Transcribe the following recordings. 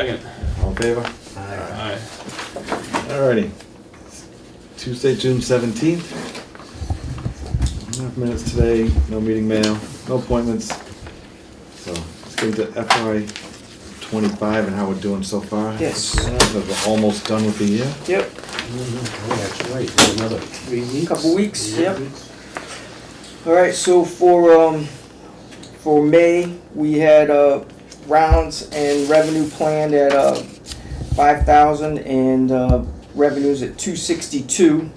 Second. All in favor? Aye. Alrighty. Tuesday, June 17th. Enough minutes today, no meeting mail, no appointments. So let's get into FY 25 and how we're doing so far. Yes. We're almost done with the year. Yep, Oh, that's right, another 3 weeks. couple weeks, yep. All right, so for May, we had rounds and revenue planned at 5,000 and revenues at 262.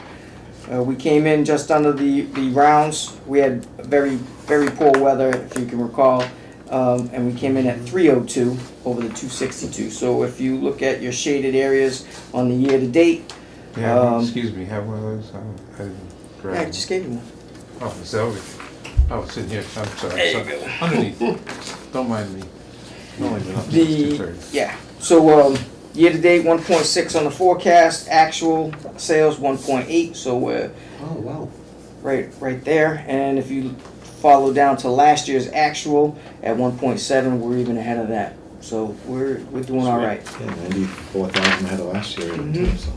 We came in just under the rounds. We had very poor weather, if you can recall, and we came in at 302 over the 262. So if you look at your shaded areas on the year to date, Yeah, excuse me, have one of those? I didn't grab I them. just gave you one. Oh, it's over. Oh, it's in here, I'm sorry. There you go. Underneath, don't mind me. No, I've been up since The 2:30. yeah. So year to date 1.6 on the forecast. Actual sales 1.8. So we're Oh, wow. right there. And if you follow down to last year's actual at 1.7, we're even ahead of that. So we're doing all right. Yeah, 94,000 ahead of last year. Mhm. So.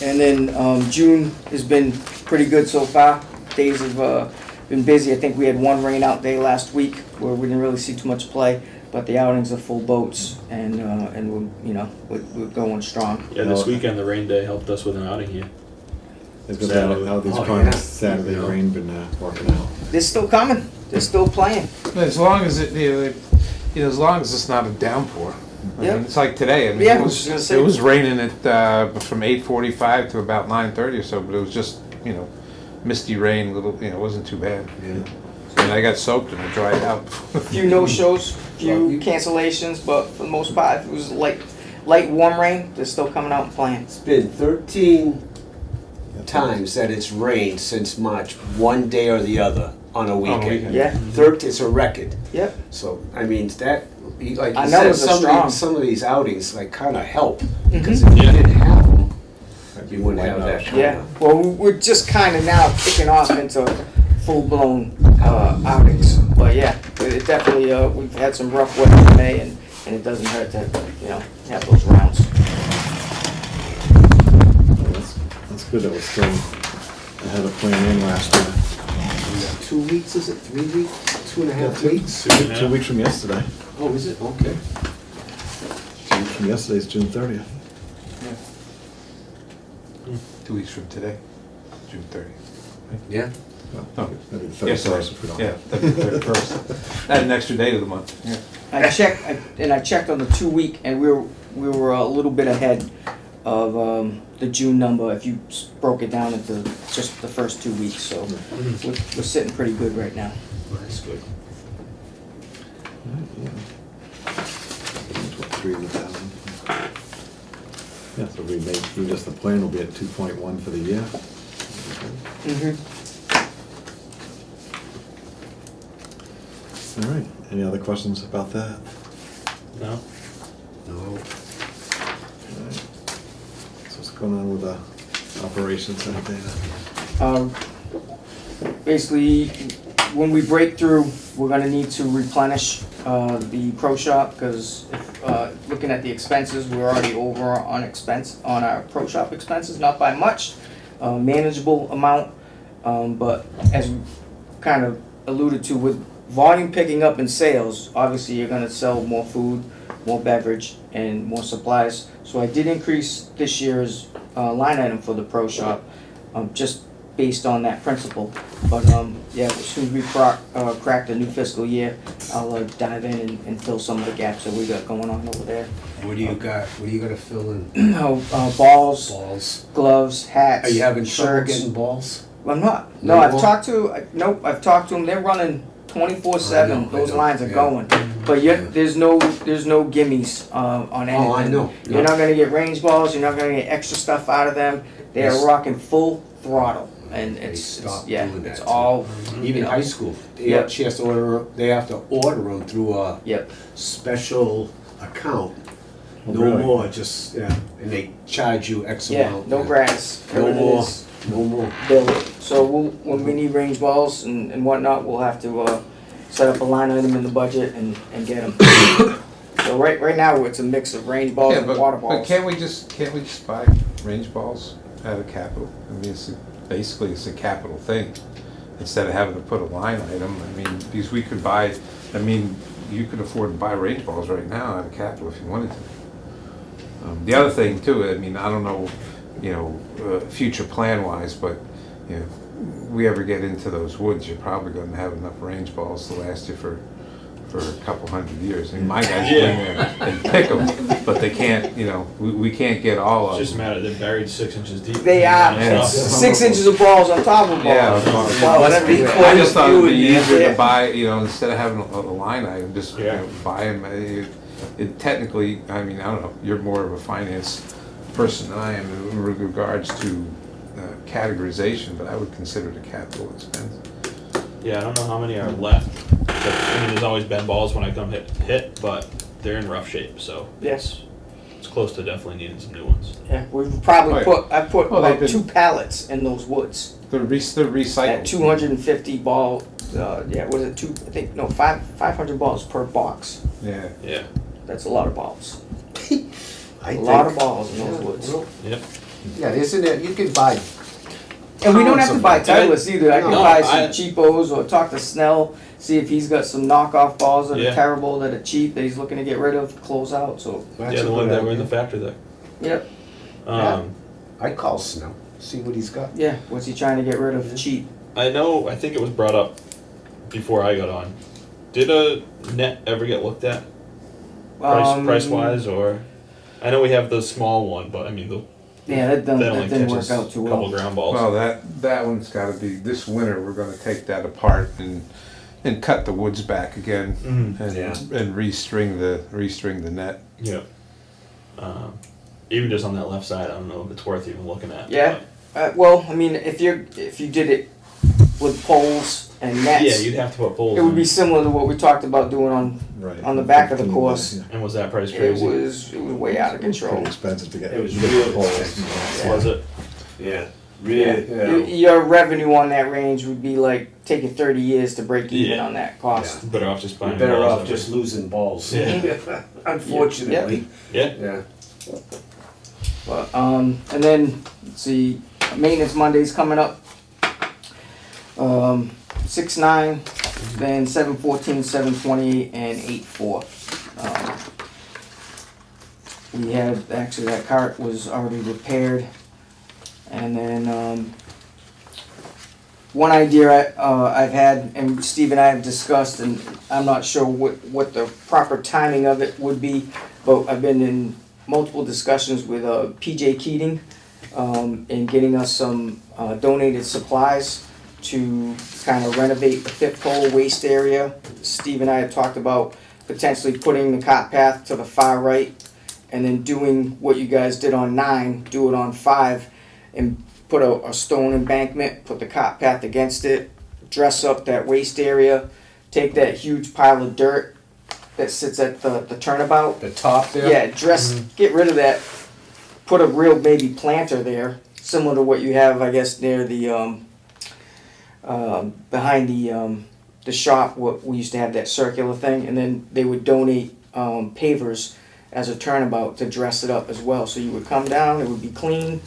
And then June has been pretty good so far. Days have been busy. I think we had one rain out day last week where we didn't really see too much play, but the outings are full boats, and we're going strong. Yeah, this weekend the rain day helped us with an outing here. It's good Saturday. how these Oh, contests yeah. Saturday Yeah. rain been working out. They're still coming. They're still playing. As long as it, as long as it's not a downpour. I Yeah. mean, it's like today, I mean, Yeah, I it was just gonna was, say. it was raining at, from 8:45 to about 9:30 or so, but it was just, misty rain, little, it wasn't too bad. Yeah. And I got soaked and I dried out. Few no-shows, few cancellations, but for the most part, it was light warm rain. They're still coming out and playing. It's been 13 times that it's rained since March, one day or the other on a weekend. weekend. Yeah. 13, it's a record. Yep. So, I mean, that, like I you know said, it's a strong. some of these outings like kind of help. Mhm. Because if you Yeah. didn't have them, you wouldn't have that kind Yeah, well, we're just kind of now kicking off into full-blown outings. But yeah, it definitely, we've had some rough weather in May, and it doesn't hurt to, have those rounds. Well, that's good that we're still ahead of plan in last year. 2 weeks, is it? 3 weeks? 2.5 weeks? Two weeks from yesterday. Oh, is it? Okay. 2 weeks from yesterday is June 30th. 2 weeks from today, June 30th. Yeah. Oh. Maybe the Yeah, 31st if we don't. Yeah, that'd be 31st. Add an extra day to the month, yeah. I checked on the 2 week, and we were a little bit ahead of the June number if you broke it down into just the first 2 weeks. So we're sitting pretty good right now. That's good. Yeah. 300,000. Yeah, so we made, through just the plan, we'll be at 2.1 for the year. Mm-hmm. All right, any other questions about that? No? No. All right. So what's going on with the operations and data? Basically, when we break through, we're gonna need to replenish the pro shop, because looking at the expenses, we're already over on our pro shop expenses, not by much, manageable amount, but as we kind of alluded to, with volume picking up in sales, obviously you're gonna sell more food, more beverage, and more supplies. So I did increase this year's line item for the pro shop, just based on that principle. But yeah, as soon as we crack the new fiscal year, I'll dive in and fill some of the gaps that we got going on over there. What do you got? What are you gonna fill in? Balls, Balls. gloves, hats, Are you having trouble shirts. getting balls? I'm not. No No, I've more? talked to. Nope, I've talked to them. They're running 24/7. I know, Those I know, lines are yeah. going. But yet, there's no gimmies on anything. Oh, I know. You're not gonna get range balls. You're not gonna get extra stuff out of them. They are Yes. rocking full throttle, and They it's stopped yeah, doing that it's too. all Even know. high school. Yep. She has to order. They have to order them through a Yep. special account. Oh, No really? more. Just yeah, and they charge you X Yeah, amount. no gratis. No Everything more. is No more. billed. So when we need range balls and whatnot, we'll have to set up a line item in the budget and get them. So So right now, it's a mix of range balls Yeah, and water but balls. can't we just buy range balls out of capital? I mean, basically it's a capital thing, instead of having to put a line item. I mean, because we could buy, I mean, you could afford to buy range balls right now out of capital if you wanted to. The other thing too, I mean, I don't know, future plan wise, but, we ever get into those woods, you're probably gonna have enough range balls to last you for a couple hundred years. I mean, my guys go in there and pick them, but they can't, we can't get all It's of just a them. matter, they're buried 6 inches deep. They are Yeah. 6 inches of balls on top of balls. Yeah. Balls everywhere. I just thought it'd be easier Yeah. to buy, instead of having a line item, just Yeah. buy them. It technically, I mean, I don't know, you're more of a finance person than I am in regards to categorization, but I would consider it a capital expense. Yeah, I don't know how many are left. But, I mean, there's always been balls when I come hit, but they're in rough shape, so Yes. it's close to definitely needing some new ones. Yeah, we've probably Oh, yeah. I've put Well, they've about been- 2 pallets in those woods. They're recycled. At 250 ball, was it 500 balls per box. Yeah. Yeah. That's a lot of balls. I A lot of think- balls in those woods. Yep. Yeah, isn't it, you can buy, And we don't have to Tons buy of Titleist either. I can No, buy some I- cheapos or talk to Snell, see if he's got some knockoff balls that Yeah. are terrible, that are cheap, that he's looking to get rid of, close out, so, that's Yeah, a the one good that were in the idea. factory there. yep, I'd call Snow, see what he's got. yeah, what's he trying to get rid of? Cheap. I think it was brought up before I got on. Did a net ever get looked at? Price wise, or I know we have the small one, but I mean Yeah, that that only didn't work catches out too a couple well. ground balls. Well, that one's gotta be, this winter, we're gonna take that apart and cut the woods back again Mhm. and, Yeah. and restring the net. Yeah. Even just on that left side, I don't know if it's worth even looking at. Yeah. Well, I mean, if you did it with poles and but- nets, Yeah, you'd have to put poles. it would be in. similar to what we talked about doing on Right. On the back of the 15, course. yeah. And was that price it crazy? was way out of control. Pretty expensive to get. It was get really poles. expensive. Was it? Yeah, Yeah. really, Your revenue on that range would be like taking 30 years to break even Yeah. on that cost. Better off just buying. You're better balls off every- just losing balls. Yeah. Unfortunately, Yeah. yeah. But, and then, let's see, maintenance Monday's coming up. 6/9, then 7/14, 7/28, and 8/4. We had, actually, that cart was already repaired. And then, one idea I've had, and Steve and I have discussed, and I'm not sure what the proper timing of it would be, but I've been in multiple discussions with PJ Keating in getting us some donated supplies to kind of renovate the fifth pole waste area. Steve and I have talked about potentially putting the cart path to the far right and then doing what you guys did on 9, do it on 5, and put a stone embankment, put the cart path against it, dress up that waste area, take that huge pile of dirt that sits at the turnabout. The top there? Yeah, get rid of that, put a real maybe planter there, similar to what you have, I guess, near the, behind the shop, what we used to have that circular thing, and then they would donate pavers as a turnabout to dress it up as well. So you would come down, it would be clean,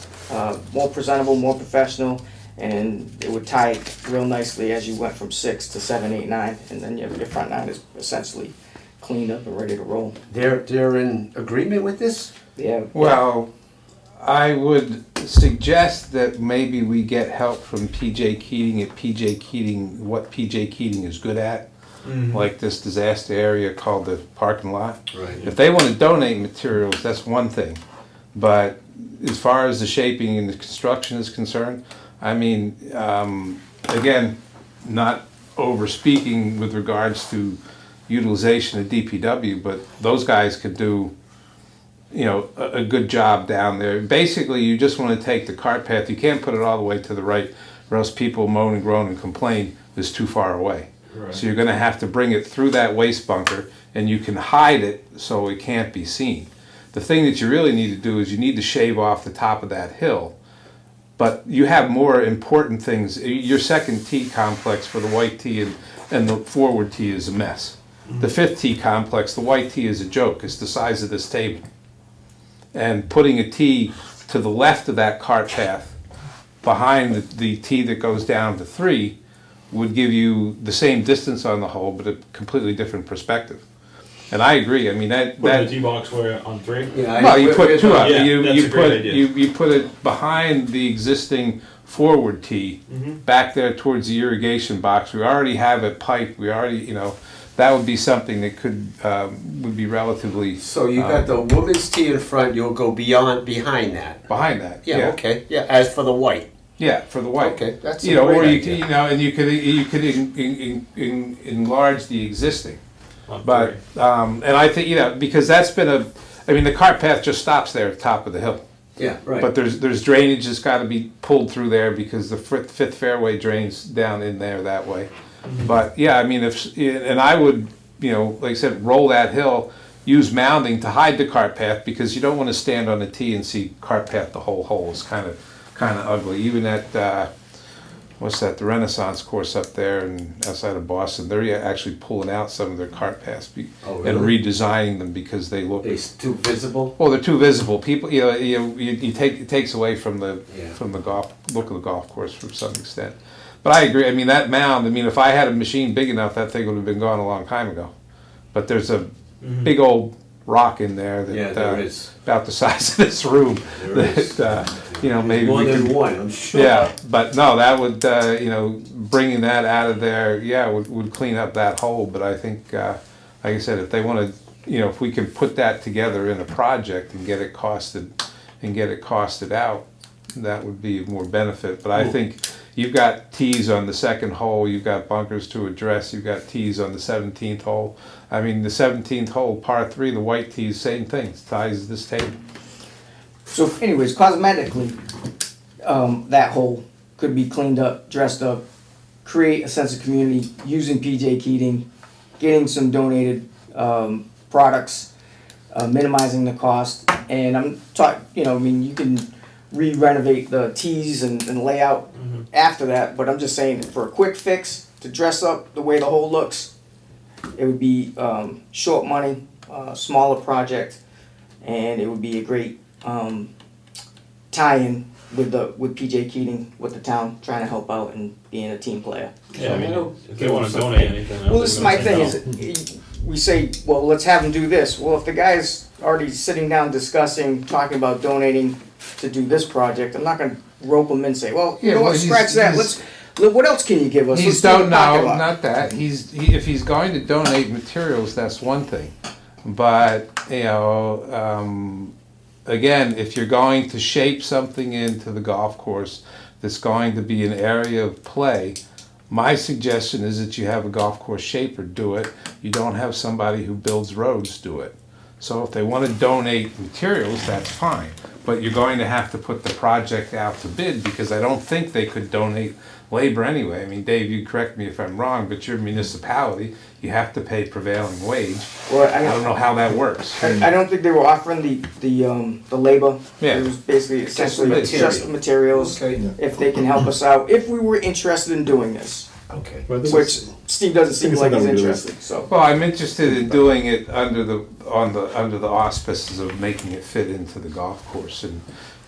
more presentable, more professional, and it would tie real nicely as you went from 6 to 7, 8, 9, and then your front 9 is essentially cleaned up and ready to roll. They're in agreement with this? Yeah. Well, I would suggest that maybe we get help from PJ Keating what PJ Keating is good at, like this disaster area called the parking lot. Right. If they want to donate materials, that's one thing. But as far as the shaping and the construction is concerned, I mean, again, not over speaking with regards to utilization of DPW, but those guys could do, a good job down there. Basically, you just want to take the cart path. You can't put it all the way to the right, or else people moan and groan and complain it's too far away. Right. So you're going to have to bring it through that waste bunker, and you can hide it so it can't be seen. The thing that you really need to do is you need to shave off the top of that hill. But you have more important things. Your second tee complex for the white tee and the forward tee is a mess. The fifth tee complex, the white tee is a joke. It's the size of this table. And putting a tee to the left of that cart path, behind the tee that goes down to 3, would give you the same distance on the hole, but a completely different perspective. And I agree. I mean Put the tee box where on 3. Yeah, well, you put two up. Yeah, you that's you a great put idea. you put it behind the existing forward tee, back there towards the irrigation box. We already have it piped. We already, that would be something that would be relatively. So you got the woman's tee in front, you'll go behind that. Behind that. Yeah, okay, yeah, as for the white. Yeah, for the white. Okay, that's a or great you idea. and you could enlarge the existing. But and I think because that's been the cart path just stops there at the top of the hill. Yeah, right. But there's drainage that's got to be pulled through there because the fifth fairway drains down in there that way. But yeah, I mean and I would like I said, roll that hill, use mounding to hide the cart path because you don't want to stand on the tee and see cart path the whole hole. It's kind of ugly. Even at what's that, the Renaissance course up there and outside of Boston, they're actually pulling out some of their cart paths and redesigning them because they look. It's too visible. Well, they're too visible. People, it takes away from the golf look of the golf course to some extent. But I agree. I mean, that mound. I mean, if I had a machine big enough, that thing would have been gone a long time ago. But there's a big old rock in there that there is. about the size of this room. Maybe More we than could. one, I'm sure. Yeah, but no, that would bringing that out of there, would clean up that hole. But I think, like I said, if they want to, if we can put that together in a project and get it costed out, that would be more benefit. But I think you've got tees on the second hole, you've got bunkers to address, you've got tees on the 17th hole. I mean, the 17th hole, par 3, the white tees, same thing, it's size this table. So anyways, cosmetically, that hole could be cleaned up, dressed up, create a sense of community using PJ Keating, getting some donated products, minimizing the cost. And I'm talking, you can re-renovate the tees and layout after that, but I'm just saying for a quick fix to dress up the way the hole looks, it would be short money, smaller project, and it would be a great tie-in with PJ Keating, with the town, trying to help out and being a team player. Yeah, I mean, if they want to donate anything. I don't Well, this is think my they're thing, gonna say is we say, well, let's have them do this. Well, if the guy's already sitting down discussing, talking about donating to do this project, I'm not gonna rope him in and say, well, you know what, scratch that, what else can you give us? Let's do the parking lot. Not that. If he's going to donate materials, that's one thing. But, again, if you're going to shape something into the golf course that's going to be an area of play, my suggestion is that you have a golf course shaper do it. You don't have somebody who builds roads do it. So if they want to donate materials, that's fine. But you're going to have to put the project out to bid because I don't think they could donate labor anyway. I mean, Dave, you correct me if I'm wrong, but you're a municipality. You have to pay prevailing wage. Well, I don't know how that works. I don't think they were offering the labor. Yeah. It was basically essentially material. just the materials. Okay. If they can help us out, if we were interested in doing this, Okay. But this which is- Steve doesn't seem it's like he's unrealistic. interested. So Well, I'm interested in doing it under the auspices of making it fit into the golf course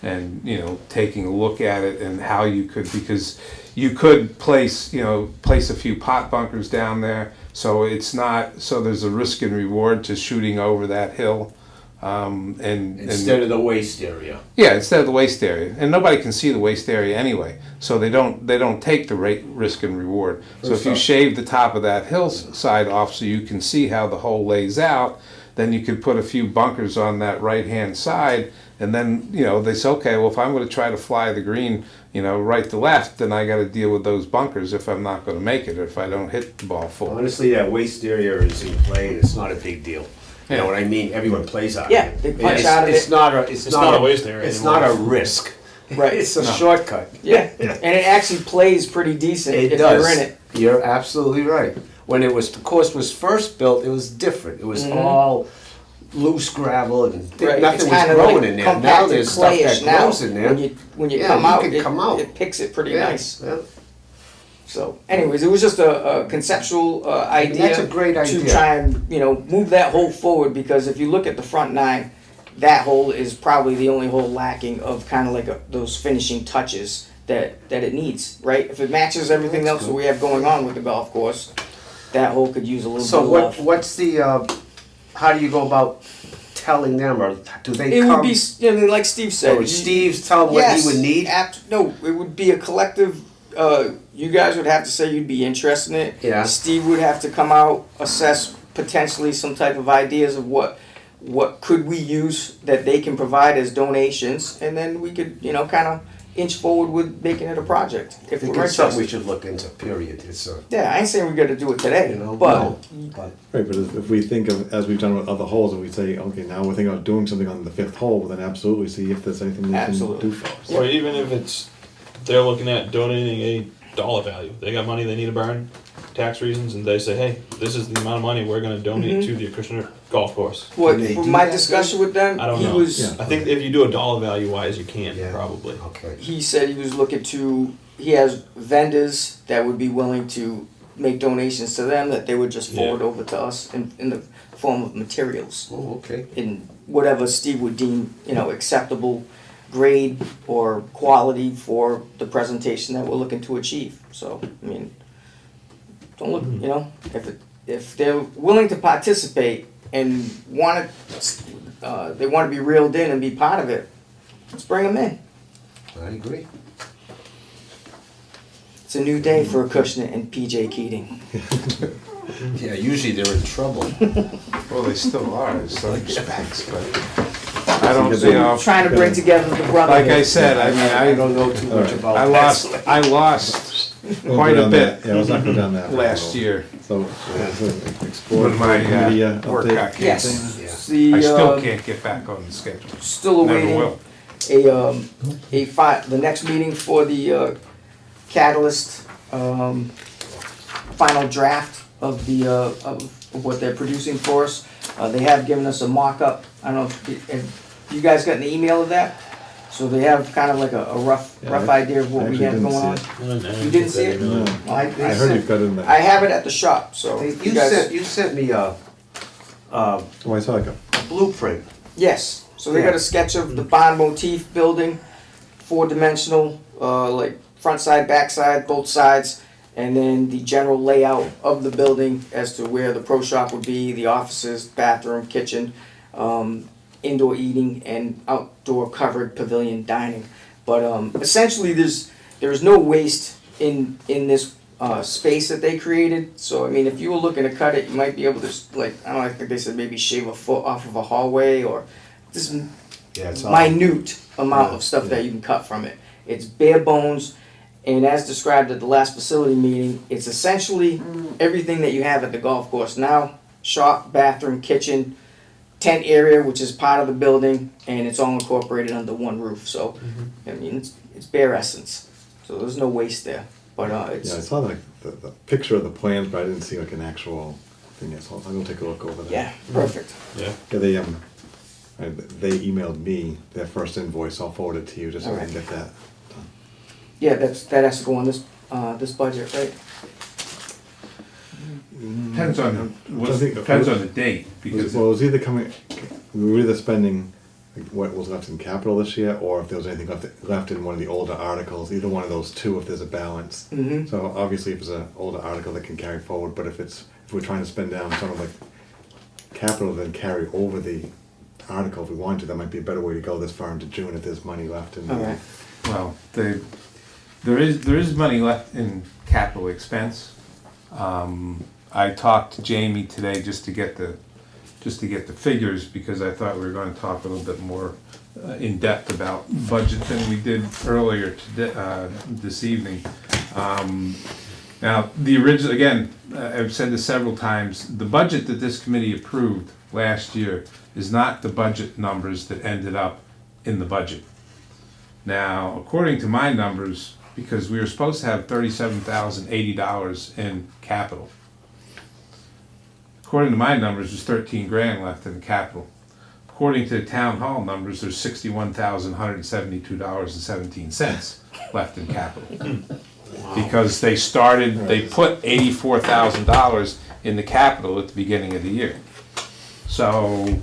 and taking a look at it and how you could, because you could place a few pot bunkers down there, so it's not, so there's a risk and reward to shooting over that hill. Instead of the waste area. Yeah, instead of the waste area, and nobody can see the waste area anyway, so they don't take the risk and reward. So if you shave the top of that hillside off so you can see how the hole lays out, then you could put a few bunkers on that right-hand side, and then they say, okay, well, if I'm going to try to fly the green, right to left, then I got to deal with those bunkers if I'm not going to make it, or if I don't hit the ball full. Honestly, that waste area is in play, and it's not a big deal. You know what I mean? Everyone plays out of yeah, it. they punch It's- out of It's it. not not a waste area It's anymore. not a risk. Right. It's a shortcut. Yeah, and it actually plays pretty decent It if does. you're in it. You're absolutely right. When the course was first built, it was different. It was all loose gravel and Right, nothing it's was kinda growing like in there. Now compacted there's stuff that clayish now. grows in there. When you Yeah, come you out, can it, come out. it picks it pretty Yeah, nice. yeah. So anyways, it was just a conceptual idea. That's a great To idea. try and, move that hole forward, because if you look at the front nine, that hole is probably the only hole lacking of kind of like those finishing touches that it needs, right? If it matches everything else that we have going on with the golf course, that hole could use a little So bit of what, love. what's the, how do you go about telling them, or do they It come? would be, like Steve said. Or would Steve's tell them what he would need? No, it would be a collective. You guys would have to say you'd be interested in it. Yeah. Steve would have to come out, assess potentially some type of ideas of what could we use that they can provide as donations, and then we could, kind of inch forward with making it a project I if think we're it's something we interested. should look into, period. It's a, Yeah, I ain't saying we got to do it today, but no, but Right, but if we think of, as we've done with other holes, and we say, okay, now we're thinking about doing something on the 5th hole, well, then absolutely see if there's anything we can Absolutely. do for us. Or even if they're looking at donating a dollar value. They got money they need to burn, tax reasons, and they say, hey, this is the amount of money we're going to donate to the Acushnet golf course. what Can they from do my that, discussion with them, I don't he know. was. Yeah. I think if you do a dollar value wise, you can Yeah. probably. okay. He said he was looking to, he has vendors that would be willing to make donations to them that they would just forward over to us in the form of materials, Oh, okay. in whatever Steve would deem, acceptable grade or quality for the presentation that we're looking to achieve. So, I mean, don't look, if they're willing to participate and they want to be reeled in and be part of it, let's bring them in. I agree. It's a new day for Acushnet and PJ Keating. Yeah, usually they're in trouble. Well, they still are in some respects, but I don't, Trying to bring together the brotherhood. like I said, I mean, I don't know too much about I that. lost We'll quite go a down bit that- Yeah, let's not go down that. last road. year So, explore when my media work update. got Yes. canceled. Yeah. The, I still can't get back on the schedule. still Never awaiting will. the next meeting for the Catalyst final draft of the of what they're producing for us. They have given us a mock-up. I don't know if you guys got an email of that. So they have kind of like a rough Yeah, idea of what I we actually have didn't going on. see You didn't see it? No. I I heard you've got it in there. I have it at the shop. So Hey, if You guys, sent me a Oh, I saw like a, blueprint. yes. So they got a sketch of the bond motif building, 4-dimensional, like front side, back side, both sides, and then the general layout of the building as to where the pro shop would be, the offices, bathroom, kitchen, indoor eating, and outdoor covered pavilion dining. But essentially, there's no waste in this space that they created. So I mean, if you were looking to cut it, you might be able to I think they said maybe shave a foot off of a hallway or just Yeah, it's all. minute amount of stuff that you can cut from it. It's bare bones, and as described at the last facility meeting, it's essentially everything that you have at the golf course now: shop, bathroom, kitchen, tent area, which is part of the building, and it's all incorporated under one roof. So, I mean, it's bare essence. So there's no waste there. But it's yeah, I saw like the picture of the plans, but I didn't see like an actual thing yet, so I'll go take a look over that. yeah, perfect. Yeah. Yeah, they emailed me their first invoice, I'll forward it to you just so I can get that done. Yeah, that has to go on this budget, right? Depends on, I think- depends on the date, because Well, it was either coming, we were either spending like, what was left in capital this year, or if there was anything left in one of the older articles, either one of those two, if there's a balance. Mm-hmm. So obviously if it's an older article that can carry forward, but if we're trying to spend down some of like capital, then carry over the article if we want to, that might be a better way to go this far into June if there's money left in All the. right. well, there is money left in capital expense. I talked to Jamie today just to get the figures, because I thought we were going to talk a little bit more in depth about budget than we did earlier today, this evening. Now, the original, again, I've said this several times, the budget that this committee approved last year is not the budget numbers that ended up in the budget. Now, according to my numbers, because we were supposed to have $37,080 in capital. According to my numbers, there's 13 grand left in capital. According to the town hall numbers, there's $61,172.17 left in capital. Because they put $84,000 in the capital at the beginning of the year. So,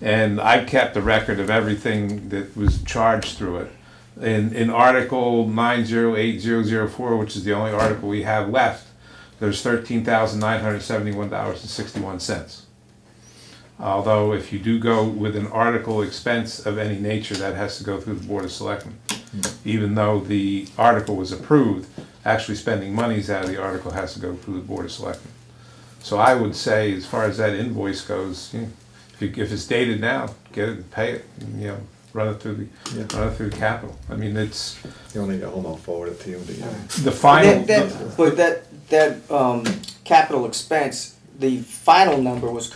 and I've kept a record of everything that was charged through it. In Article 908004, which is the only article we have left, there's $13,971.61. Although if you do go with an article expense of any nature, that has to go through the Board of Selectmen. Even though the article was approved, actually spending monies out of the article has to go through the Board of Selectmen. So I would say, as far as that invoice goes, if it's dated now, get it and pay it, run it through the capital. I mean, it's You only got home, I'll forward it to you. the final. But that capital expense, the final number was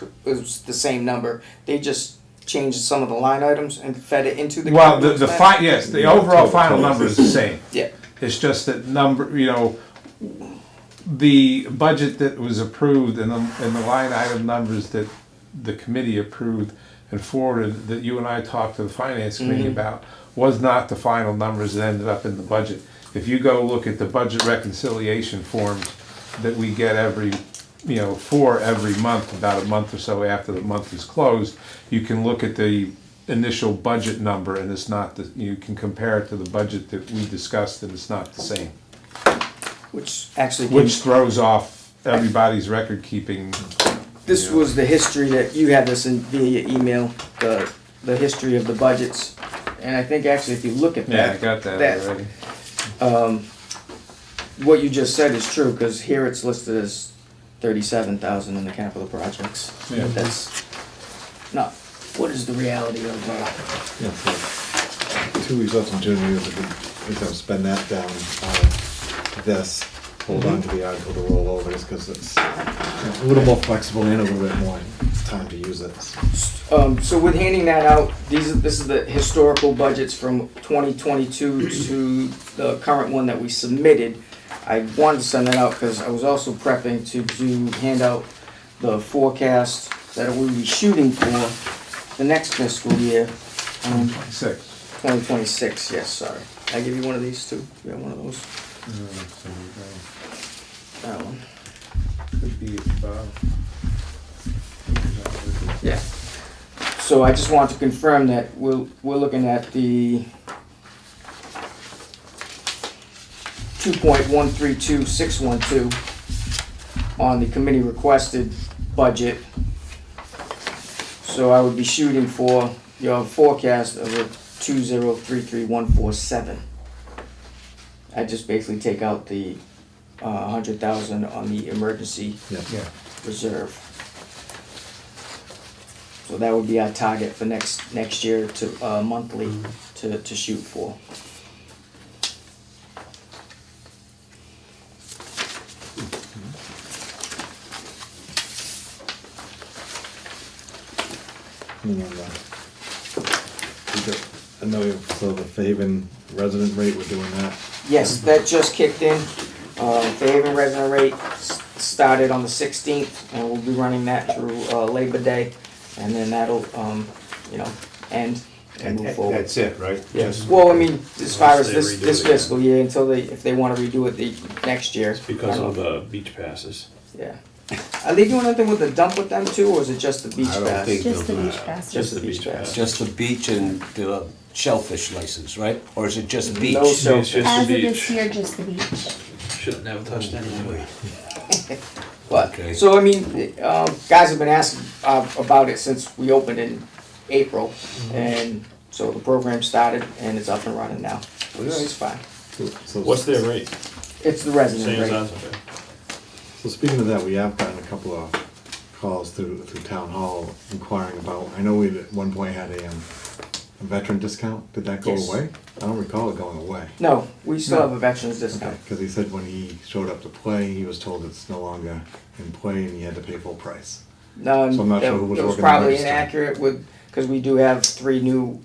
the same number. They just changed some of the line items and fed it into the Well, capital the expense? yes, the overall final number is the same. Yeah. It's just that the budget that was approved and the line item numbers that the committee approved and forwarded, that you and I talked to the finance committee about, was not the final numbers that ended up in the budget. If you go look at the budget reconciliation forms that we get for every month, about a month or so after the month is closed, you can look at the initial budget number, and it's not you can compare it to the budget that we discussed, and it's not the same. Which actually Which throws off everybody's record keeping. this was the history that you had this in via email, the history of the budgets. And I think actually if you look at Yeah, that, I got that already. What you just said is true, because here it's listed as 37,000 in the capital projects. Yeah. But that's not, what is the reality of, Yeah, so 2 weeks left in June, we can spend that down on this, hold on to the article to roll over, just because it's a little more flexible and a little bit more time to use it. so with handing that out, this is the historical budgets from 2022 to the current one that we submitted. I wanted to send that out because I was also prepping to hand out the forecast that we'll be shooting for the next fiscal year. 26. 2026, yes, sorry. I give you one of these too? You have one of those? That one. Could be about. Yeah. So I just want to confirm that we're looking at the 2.132612 on the committee requested budget. So I would be shooting for your forecast of a 2033147. I just basically take out the 100,000 on the emergency Yeah. reserve. So that would be our target for next year to monthly to shoot for. And then, I know, so the Faven resident rate, we're doing that. Yes, that just kicked in. Faven resident rate started on the 16th, and we'll be running that through Labor Day, and then that'll, end and move forward. That's it, right? Yes. Well, I mean, as far as Unless they this redo it fiscal year, until if they want to redo it next year. Because I don't of know. the beach passes. Yeah. Are they doing anything with the dump with them too, or is it just the beach I don't pass? think Just the they'll do beach that. pass. Just the beach pass. Just the beach and the shellfish license, right? Or is it just beach? No shellfish. It's just As the of this beach. year, just the beach. Shouldn't have touched anyway. But, Okay. so I mean, guys have been asking about it since we opened in April, and so the program started and it's up and running now. It's fine. So What's their rate? It's the resident Same as rate. ours, okay. So speaking of that, we have gotten a couple of calls through town hall inquiring about, I know we at one point had a veteran discount. Did that go Yes. away? I don't recall it going away. No, we still No. have a veterans discount. Because he said when he showed up to play, he was told it's no longer in play and he had to pay full price. No, So I'm not sure who was it was working the probably register. inaccurate because we do have 3 new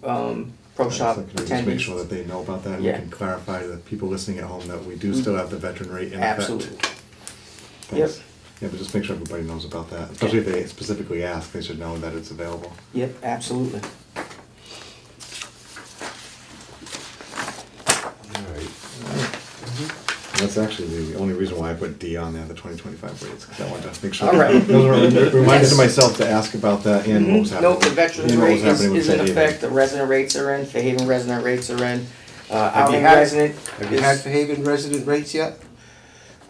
pro shop So can we just make sure that attendees. they know about that and Yeah. we can clarify to the people listening at home that we do still have the veteran rate in effect? Absolutely. Thanks. Yeah, but just make sure everybody knows about that. Especially if they specifically ask, they should know that it's available. Yep, absolutely. All right. That's That's actually the only reason why I put D on there, the 2025 rates, because I wanted to make sure. All right. Those were reminded Yes. to myself to ask about that and what was happening. No, the veterans and what was rate happening with is in Fairhaven. effect, the resident rates are in, Fairhaven resident rates are in. you Outing had- resident Have you had is, Fairhaven resident rates yet?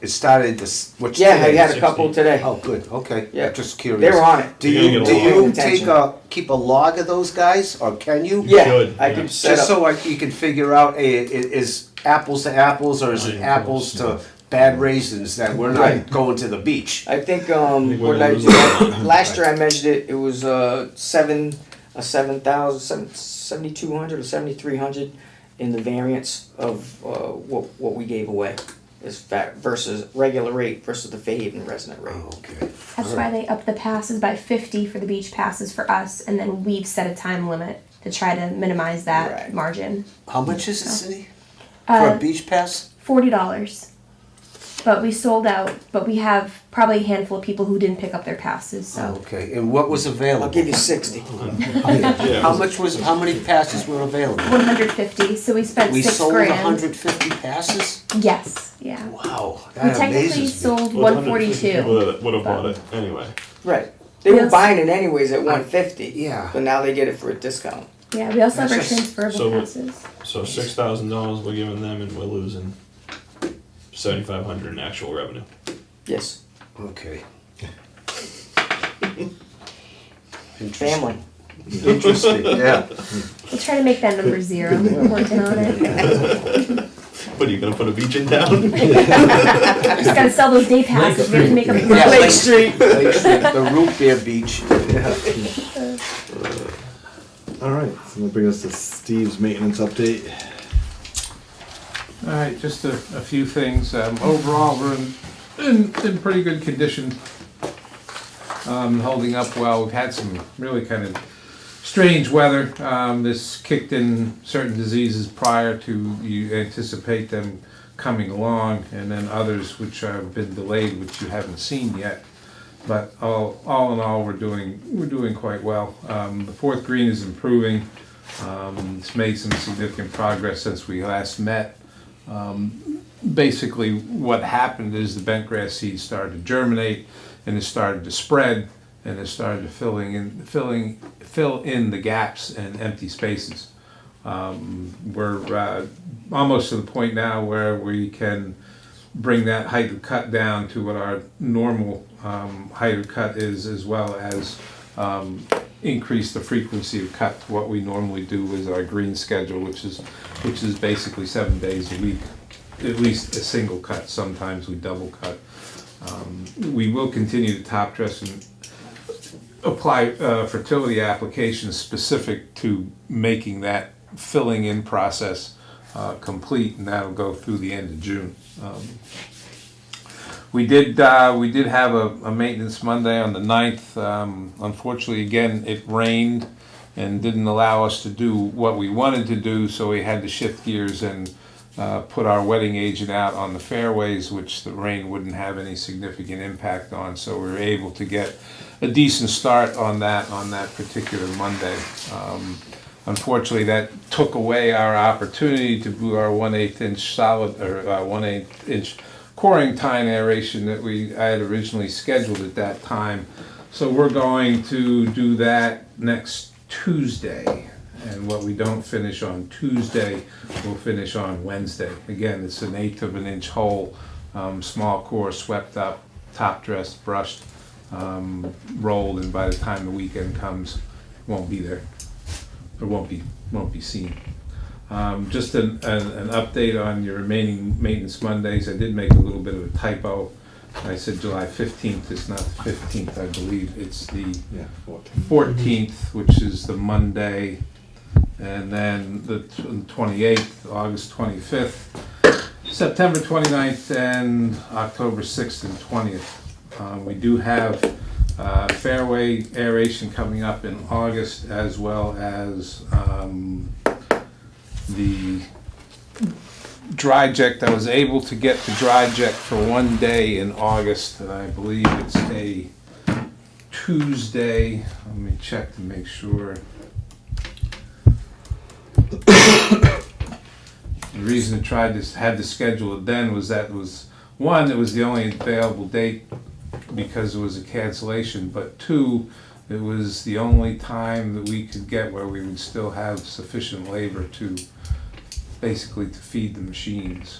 It started this, which yeah, I today? had a couple today. Oh, good, okay. Yeah. Just curious. They were on it. Do You're you, gonna do get a you lot. take keep a log of those guys, or can you? Yeah, should, I yeah. can set Just up. so you can figure out, is apples to apples, or is it Yeah, apples close, to bad raisins that we're Right. not going to the beach? I think, think what we're did I losing. do? Last year I measured it, it was, 7,200 or 7,300 in the variance of, what we gave away. Is fat versus regular rate versus the Fairhaven resident rate. Oh, okay. That's why they upped the passes by 50 for the beach passes for us, and then we've set a time limit to try to minimize that Right. margin. How much is it, Cindy? For a beach pass? $40. But we sold out, but we have probably a handful of people who didn't pick up their passes, so. Okay, and what was available? I'll give you 60. Yeah. How many passes were available? 150, so we spent We $6 sold grand. 150 passes? Yes, yeah. Wow, We that technically amazes me. sold Well, the 150 people 142. that would have bought it anyway. Right. They were Yes. buying it anyways at 150. Yeah. But now they get it for a discount. Yeah, we also have our That's just- transferable so what- passes. So $6,000 we're giving them, and we're losing 7,500 in actual revenue. Yes. Okay. Family. Interesting, yeah. We'll try to make that number 0. We're working on it. What, are you gonna put a beach in town? Just gotta sell those day passes. We have to make them. Yeah, Lake Street. Lake Street, the root beer beach. All right, so we'll bring us to Steve's maintenance update. All right, just a few things. Overall, we're in pretty good condition. Holding up well. We've had some really kind of strange weather. This kicked in certain diseases prior to you anticipate them coming along, and then others which have been delayed, which you haven't seen yet. But all in all, we're doing quite well. The fourth green is improving. It's made some significant progress since we last met. Basically, what happened is the bent grass seed started to germinate, and it started to spread, and it started to fill in the gaps and empty spaces. We're almost to the point now where we can bring that height of cut down to what our normal height of cut is, as well as increase the frequency of cut to what we normally do with our green schedule, which is basically 7 days a week, at least a single cut. Sometimes we double cut. We will continue to top dress and apply fertility applications specific to making that filling in process complete, and that'll go through the end of June. We did have a maintenance Monday on the 9th. Unfortunately, again, it rained and didn't allow us to do what we wanted to do, so we had to shift gears and put our wetting agent out on the fairways, which the rain wouldn't have any significant impact on. So we were able to get a decent start on that particular Monday. Unfortunately, that took away our opportunity to do our 1/8 inch solid, or 1/8 inch coring tine aeration that I had originally scheduled at that time. So we're going to do that next Tuesday. And what we don't finish on Tuesday, we'll finish on Wednesday. Again, it's an 1/8 of an inch hole, small core, swept up, top dressed, brushed, rolled, and by the time the weekend comes, it won't be there. It won't be seen. Just an update on your remaining maintenance Mondays. I did make a little bit of a typo. I said July 15th. It's not the 15th, I believe. It's the 14th, which is the Monday. And then the 28th, August 25th, September 29th, and October 6th and 20th. We do have fairway aeration coming up in August, as well as the dry jet. I was able to get the dry jet for one day in August, and I believe it's a Tuesday. Let me check to make sure. The reason I had to schedule it then was that it was, one, it was the only available date because it was a cancellation, but two, it was the only time that we could get where we would still have sufficient labor to basically to feed the machines.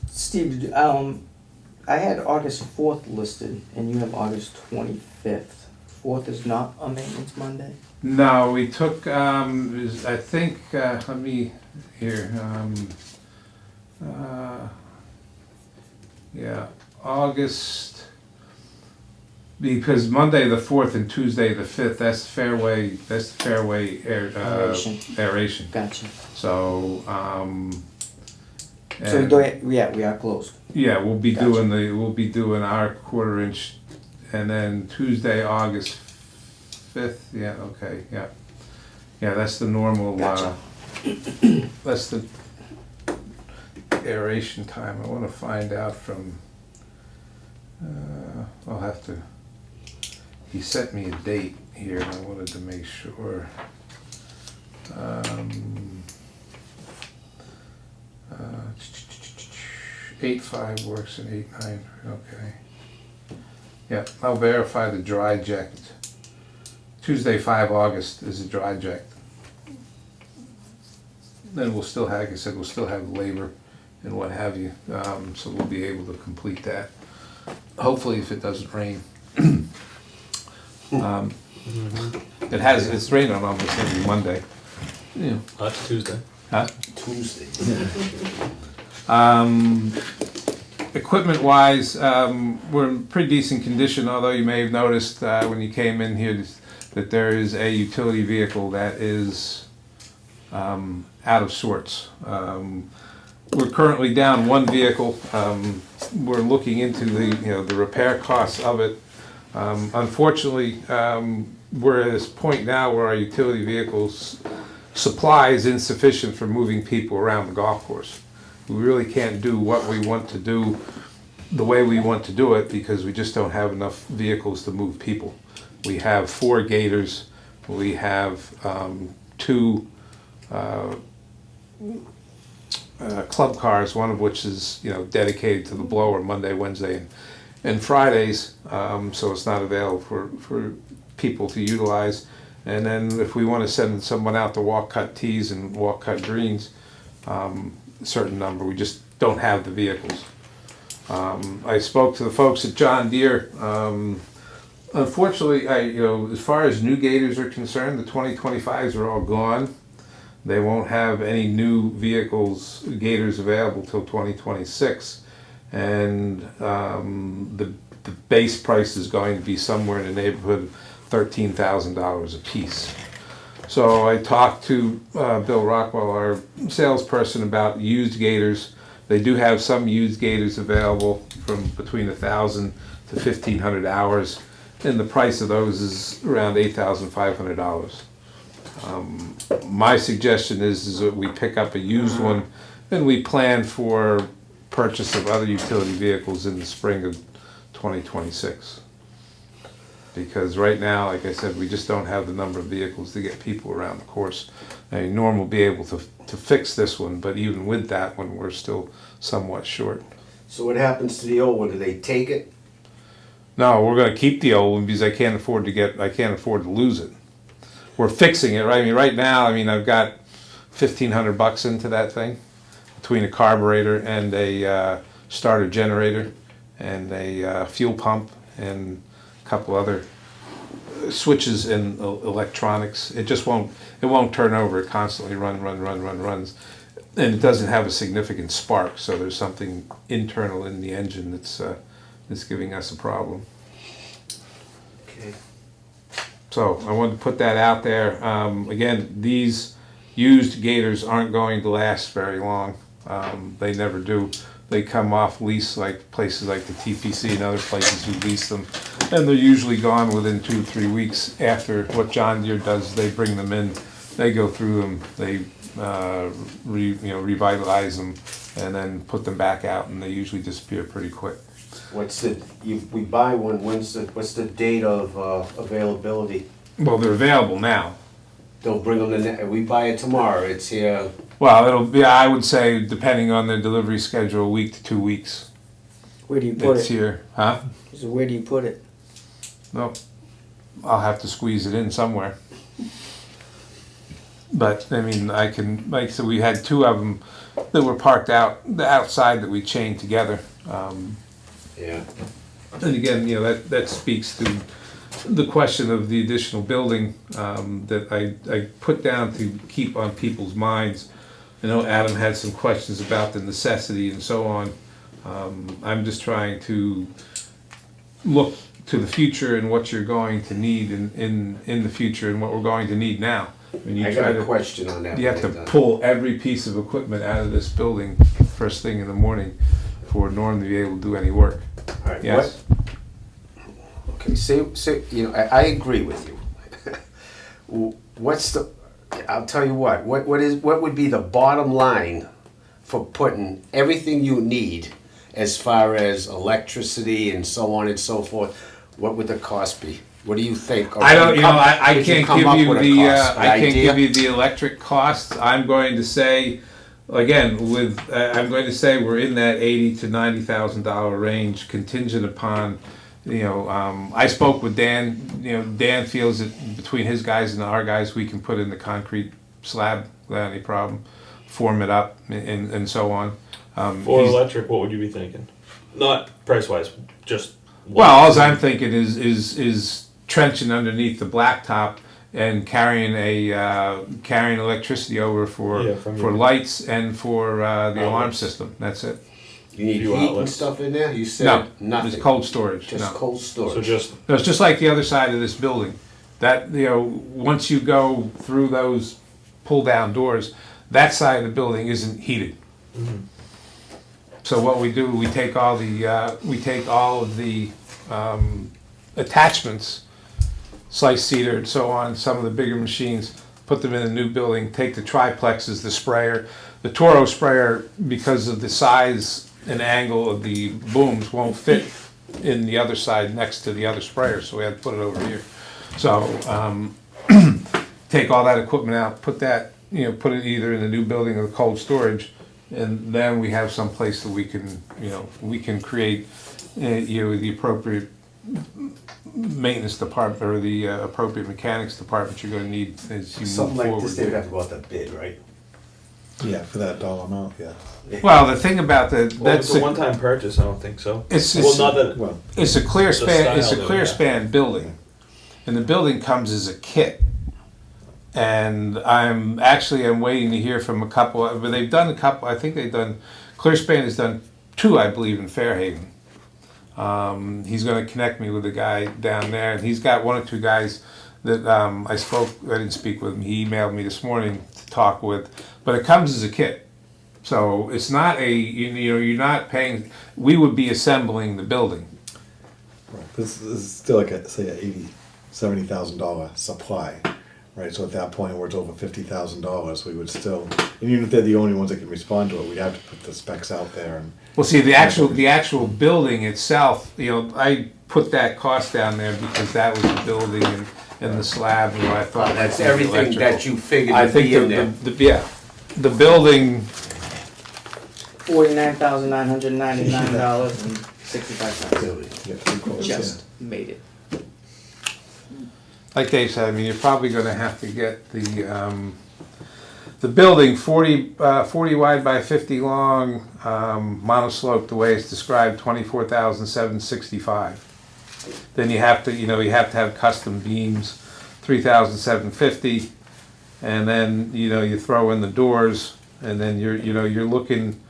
Steve, I had August 4th listed, and you have August 25th. 4th is not a maintenance Monday? No, we took, I think, let me, here, yeah, August, because Monday the 4th and Tuesday the 5th, that's the fairway aeration. Gotcha. So, So we are closed. yeah, we'll be Gotcha. we'll be doing our 1/4 inch, and then Tuesday, August 5th, yeah, okay, yeah. Yeah, that's the normal, Gotcha. that's the aeration time. I wanna find out from, I'll have to, he sent me a date here, and I wanted to make sure. 8/5 works and 8/9, okay. Yeah, I'll verify the dry eject. Tuesday, 5 August is a dry eject. Then we'll still have, like I said, we'll still have labor and what have you, so we'll be able to complete that. Hopefully, if it doesn't rain. It's raining on almost every Monday. Yeah. That's Tuesday. Huh? Tuesday. Equipment wise, we're in pretty decent condition, although you may have noticed when you came in here that there is a utility vehicle that is out of sorts. We're currently down one vehicle. We're looking into the repair costs of it. Unfortunately, we're at this point now where our utility vehicles supply is insufficient for moving people around the golf course. We really can't do what we want to do the way we want to do it because we just don't have enough vehicles to move people. We have 4 gators. We have 2 club cars, one of which is dedicated to the blower Monday, Wednesday, and Fridays, so it's not available for people to utilize. And then if we want to send someone out to walk cut tees and walk cut greens, a certain number, we just don't have the vehicles. I spoke to the folks at John Deere. Unfortunately, as far as new gators are concerned, the 2025s are all gone. They won't have any new gators available till 2026, and the base price is going to be somewhere in the neighborhood of $13,000 a piece. So I talked to Bill Rockwell, our salesperson, about used gators. They do have some used gators available from between 1,000 to 1,500 hours, and the price of those is around $8,500. My suggestion is that we pick up a used one, and we plan for purchase of other utility vehicles in the spring of 2026. Because right now, like I said, we just don't have the number of vehicles to get people around the course. I mean, Norm will be able to fix this one, but even with that one, we're still somewhat short. So what happens to the old one? Do they take it? No, we're going to keep the old one because I can't afford to lose it. We're fixing it, right? I mean, right now, I've got $1,500 into that thing between a carburetor and a starter generator and a fuel pump and a couple other switches and electronics. It won't turn over. It constantly runs. And it doesn't have a significant spark, so there's something internal in the engine that's giving us a problem. Okay. So I wanted to put that out there. Again, these used gators aren't going to last very long. They never do. They come off lease like places like the TPC and other places who lease them, and they're usually gone within 2 or 3 weeks. After what John Deere does, they bring them in, they go through them, they revitalize them, and then put them back out, and they usually disappear pretty quick. We buy one, what's the date of availability? Well, they're available now. they'll bring them we buy it tomorrow, it's here. Well, it'll be, I would say, depending on their delivery schedule, a week to 2 weeks. Where do you put It's it? here, huh? So where do you put it? No, I'll have to squeeze it in somewhere. But, I mean, I can, like I said, we had 2 of them that were parked outside that we chained together. Yeah. And again, you know, that speaks to the question of the additional building that I put down to keep on people's minds. I know Adam had some questions about the necessity and so on. I'm just trying to look to the future and what you're going to need in the future and what we're going to need now. When you I try got a to, question on that. you have to pull every piece of equipment out of this building first thing in the morning for Norm to be able to do any work. All right, Yes. Okay, say, you know, I agree with you. I'll tell you what would be the bottom line for putting everything you need as far as electricity and so on and so forth? What would the cost be? What do you think? Or I don't, you know, I did can't come give up you with a the, cost, an I can't idea? give you the electric costs. I'm going to say, again, I'm going to say we're in that $80,000 to $90,000 range, contingent upon, you know, I spoke with Dan. You know, Dan feels that between his guys and our guys, we can put in the concrete slab without any problem, form it up, and so on. For He's- electric, what would you be thinking? Not price wise, just. Well, all I'm thinking is trenching underneath the blacktop and carrying electricity over for Yeah, from for your- lights and for the alarm Outlets. system. That's it. You need few heat and outlets. stuff in there? You said No, nothing. it's cold storage. Just No. cold storage. So just No, it's just like the other side of this building. That, you know, once you go through those pull down doors, that side of the building isn't heated. So what we do, we take all of the attachments, slice cedar and so on, some of the bigger machines, put them in a new building, take the triplexes, the sprayer. The Toro sprayer, because of the size and angle of the booms, won't fit in the other side next to the other sprayer, so we had to put it over here. So, take all that equipment out, put that, you know, put it either in the new building or the cold storage, and then we have some place that we can, you know, we can create, you know, the appropriate maintenance department or the appropriate mechanics department you're gonna need as you move Something like forward. this, they would have to go out to bid, right? Yeah, for that dollar amount, yeah. Well, the thing about well, that's it's a one-time purchase. I don't think so. it's Well, not that. Well, it's a clear The span, it's a style, clear yeah. span building. And the building comes as a kit. And I'm waiting to hear from a couple, but they've done a couple, I think they've done, Clearspan has done 2, I believe, in Fairhaven. He's gonna connect me with a guy down there, and he's got 1 or 2 guys that I didn't speak with him, he emailed me this morning to talk with, but it comes as a kit. So it's not you know, you're not paying, we would be assembling the building. right, this is still like say $70,000 supply, right? So at that point where it's over $50,000, we would still, and even if they're the only ones that can respond to it, we'd have to put the specs out there and. Well, see, the actual building itself, you know, I put that cost down there because that was the building and the slab and what I thought. That's might be everything electrical. that you figured I would think be in there. the building, $49,999.65. Get 3 quotes, Just made it. like Dave said, I mean, you're probably gonna have to get the building 40 wide by 50 long, monoslope, the way it's described, 24,765. Then you have to have custom beams, 3,750, and then you throw in the doors, and then you're looking.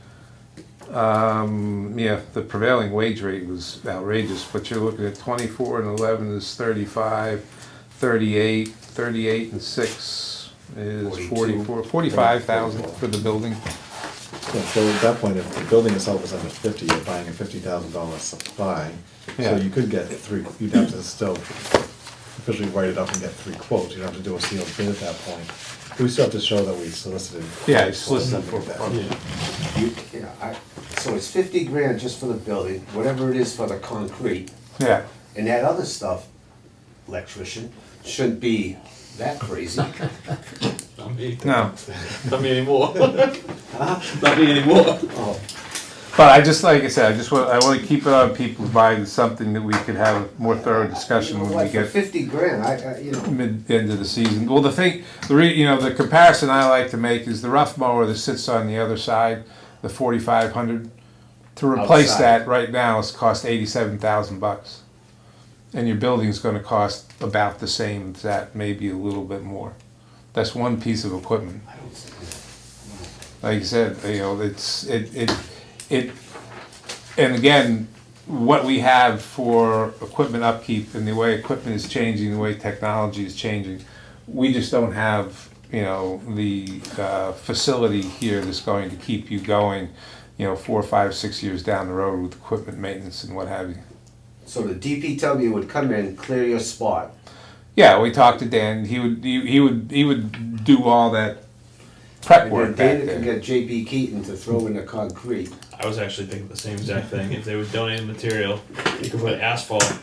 The prevailing wage rate was outrageous, but you're looking at 24 and 11 is 35, 38 and 6 is 44, 45,000 for the building. Yeah, so at that point, if the building itself is under 50, you're buying a $50,000 supply. Yeah. So you could get 3, you'd have to still officially write it up and get 3 quotes. You'd have to do a sealed bid at that point. We still have to show that we solicited. Yeah, quotes solicited something for like that. So it's 50 grand just for the building, whatever it is for the concrete, Yeah, and that other stuff, electrician, shouldn't be that crazy. Not me. No. Not me anymore. Not me anymore. Oh, But I just, like I said, I want to keep it on people's minds, something that we could have a more thorough discussion You know when what, we for get 50 grand, you know. end of the season. Well, the comparison I like to make is the rough mower that sits on the other side, the 4,500. To replace Outside. that right now, it's cost $87,000, and your building's going to cost about the same as that, maybe a little bit more. That's one piece of equipment. Like I said, and again, what we have for equipment upkeep and the way equipment is changing, the way technology is changing, we just don't have, the facility here that's going to keep you going, 4, 5, 6 years down the road with equipment maintenance and what have you. So the DPW would come in, clear your spot. Yeah, we talked to Dan. He would do all that prep And work then back Dana can there. get JB Keaton to throw in the concrete. I was actually thinking the same exact thing. If they would donate material, you could put asphalt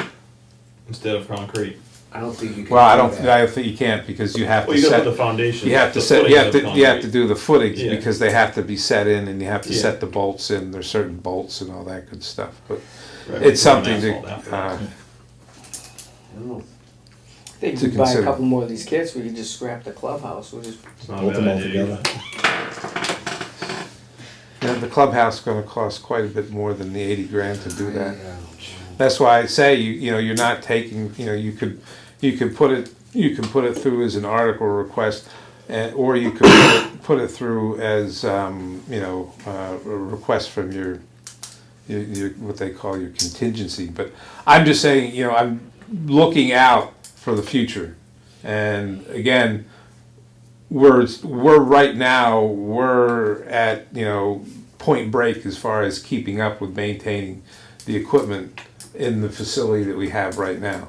instead of concrete. I don't think you can. Well, do that. I think you can't because you have Well, to you gotta set. put the foundation. You have to the set. footings You have of to. You have to concrete. do the footings Yeah. because they have to be set in, and you have to Yeah. set the bolts in. There's certain bolts and all that good stuff. But Right, it's we're doing something to. asphalt after. I don't know. I think To we buy a consider. couple more of these kits, we could just scrap the clubhouse, we'll just, It's not a bolt bad them all idea together. The clubhouse is going to cost quite a bit more than the 80 grand to do that. Yeah. That's why I say you're not taking. You could put it through as an article request, or you could put it through as a request from your what they call your contingency. But I'm just saying, I'm looking out for the future, and again, we're right now we're at point break as far as keeping up with maintaining the equipment in the facility that we have right now.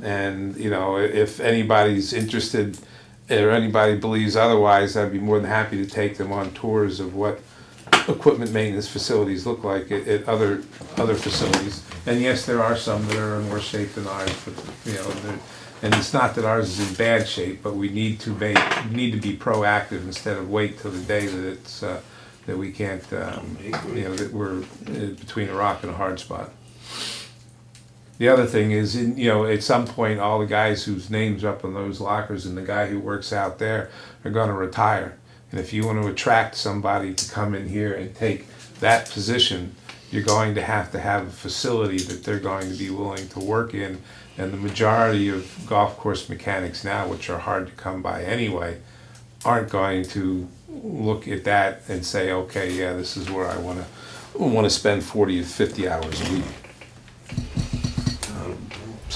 And if anybody's interested or anybody believes otherwise, I'd be more than happy to take them on tours of what equipment maintenance facilities look like at other facilities. And yes, there are some that are in worse shape than ours, but and it's not that ours is in bad shape, but we need to be proactive instead of wait till the day that it's that we can't that we're between a rock and a hard spot. The other thing is, at some point, all the guys whose names are up on those lockers and the guy who works out there are going to retire. And if you want to attract somebody to come in here and take that position, you're going to have a facility that they're going to be willing to work in. And the majority of golf course mechanics now, which are hard to come by anyway, aren't going to look at that and say, okay, yeah, this is where I want to spend 40 to 50 hours a week.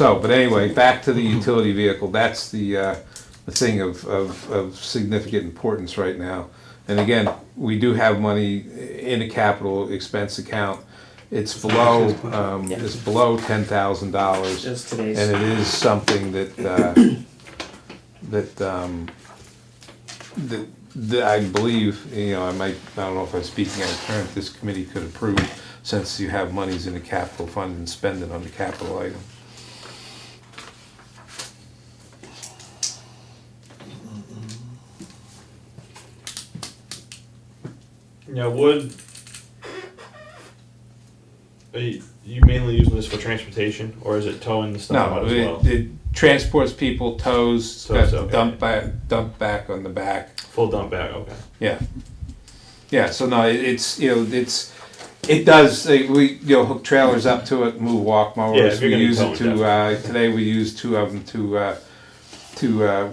But anyway, back to the utility vehicle. That's the thing of significant importance right now. And again, we do have money in a capital expense account. It's below $10,000, just today's. and it is something that I believe I don't know if I'm speaking out of turn. This committee could approve since you have monies in the capital fund and spend it on the capital item. Now, are you mainly using this for transportation, or is it towing the stuff No, out as well? it transports people, tows, got okay. dump back on the back. Full dump bag, okay. Yeah. So no, it does. We hook trailers up to it, move walk mowers. Yeah, if you're we gonna be use it towing, to. Today we used 2 of them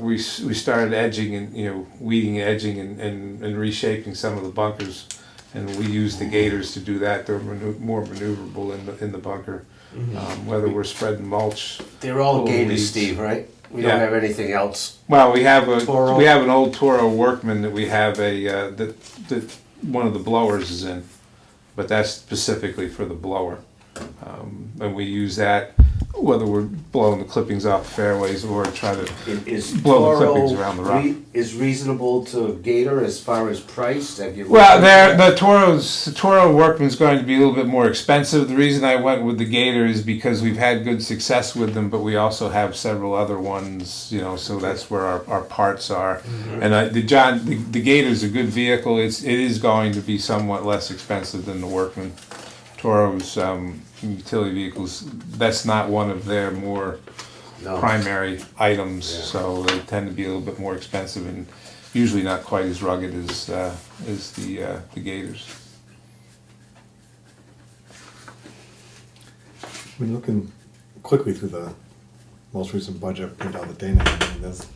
we started edging and weeding, edging, and reshaping some of the bunkers, and we use the gators to do that. They're more maneuverable in the bunker. Mm-hmm. Whether we're spreading mulch. They're all Full gators, weeds. Steve, right? We Yeah. don't have anything else. Well, we have Toro. an old Toro Workman that we have that one of the blowers is in, but that's specifically for the blower, and we use that whether we're blowing the clippings off the fairways or try to Is blow the Toro clippings around the rock. is reasonable to Gator as far as price? Have you Well, the Toro Workman's going to be a little bit more expensive. The reason I went with the Gator is because we've had good success with them, but we also have several other ones, you know, so that's where our parts are. And the Gator's a good vehicle. It is going to be somewhat less expensive than the Workman. Toro's utility vehicles, that's not one of their more primary items, so they tend to be a little bit more expensive and usually not quite as rugged as the Gators. I've been looking quickly through the most recent budget printout that Dana had, and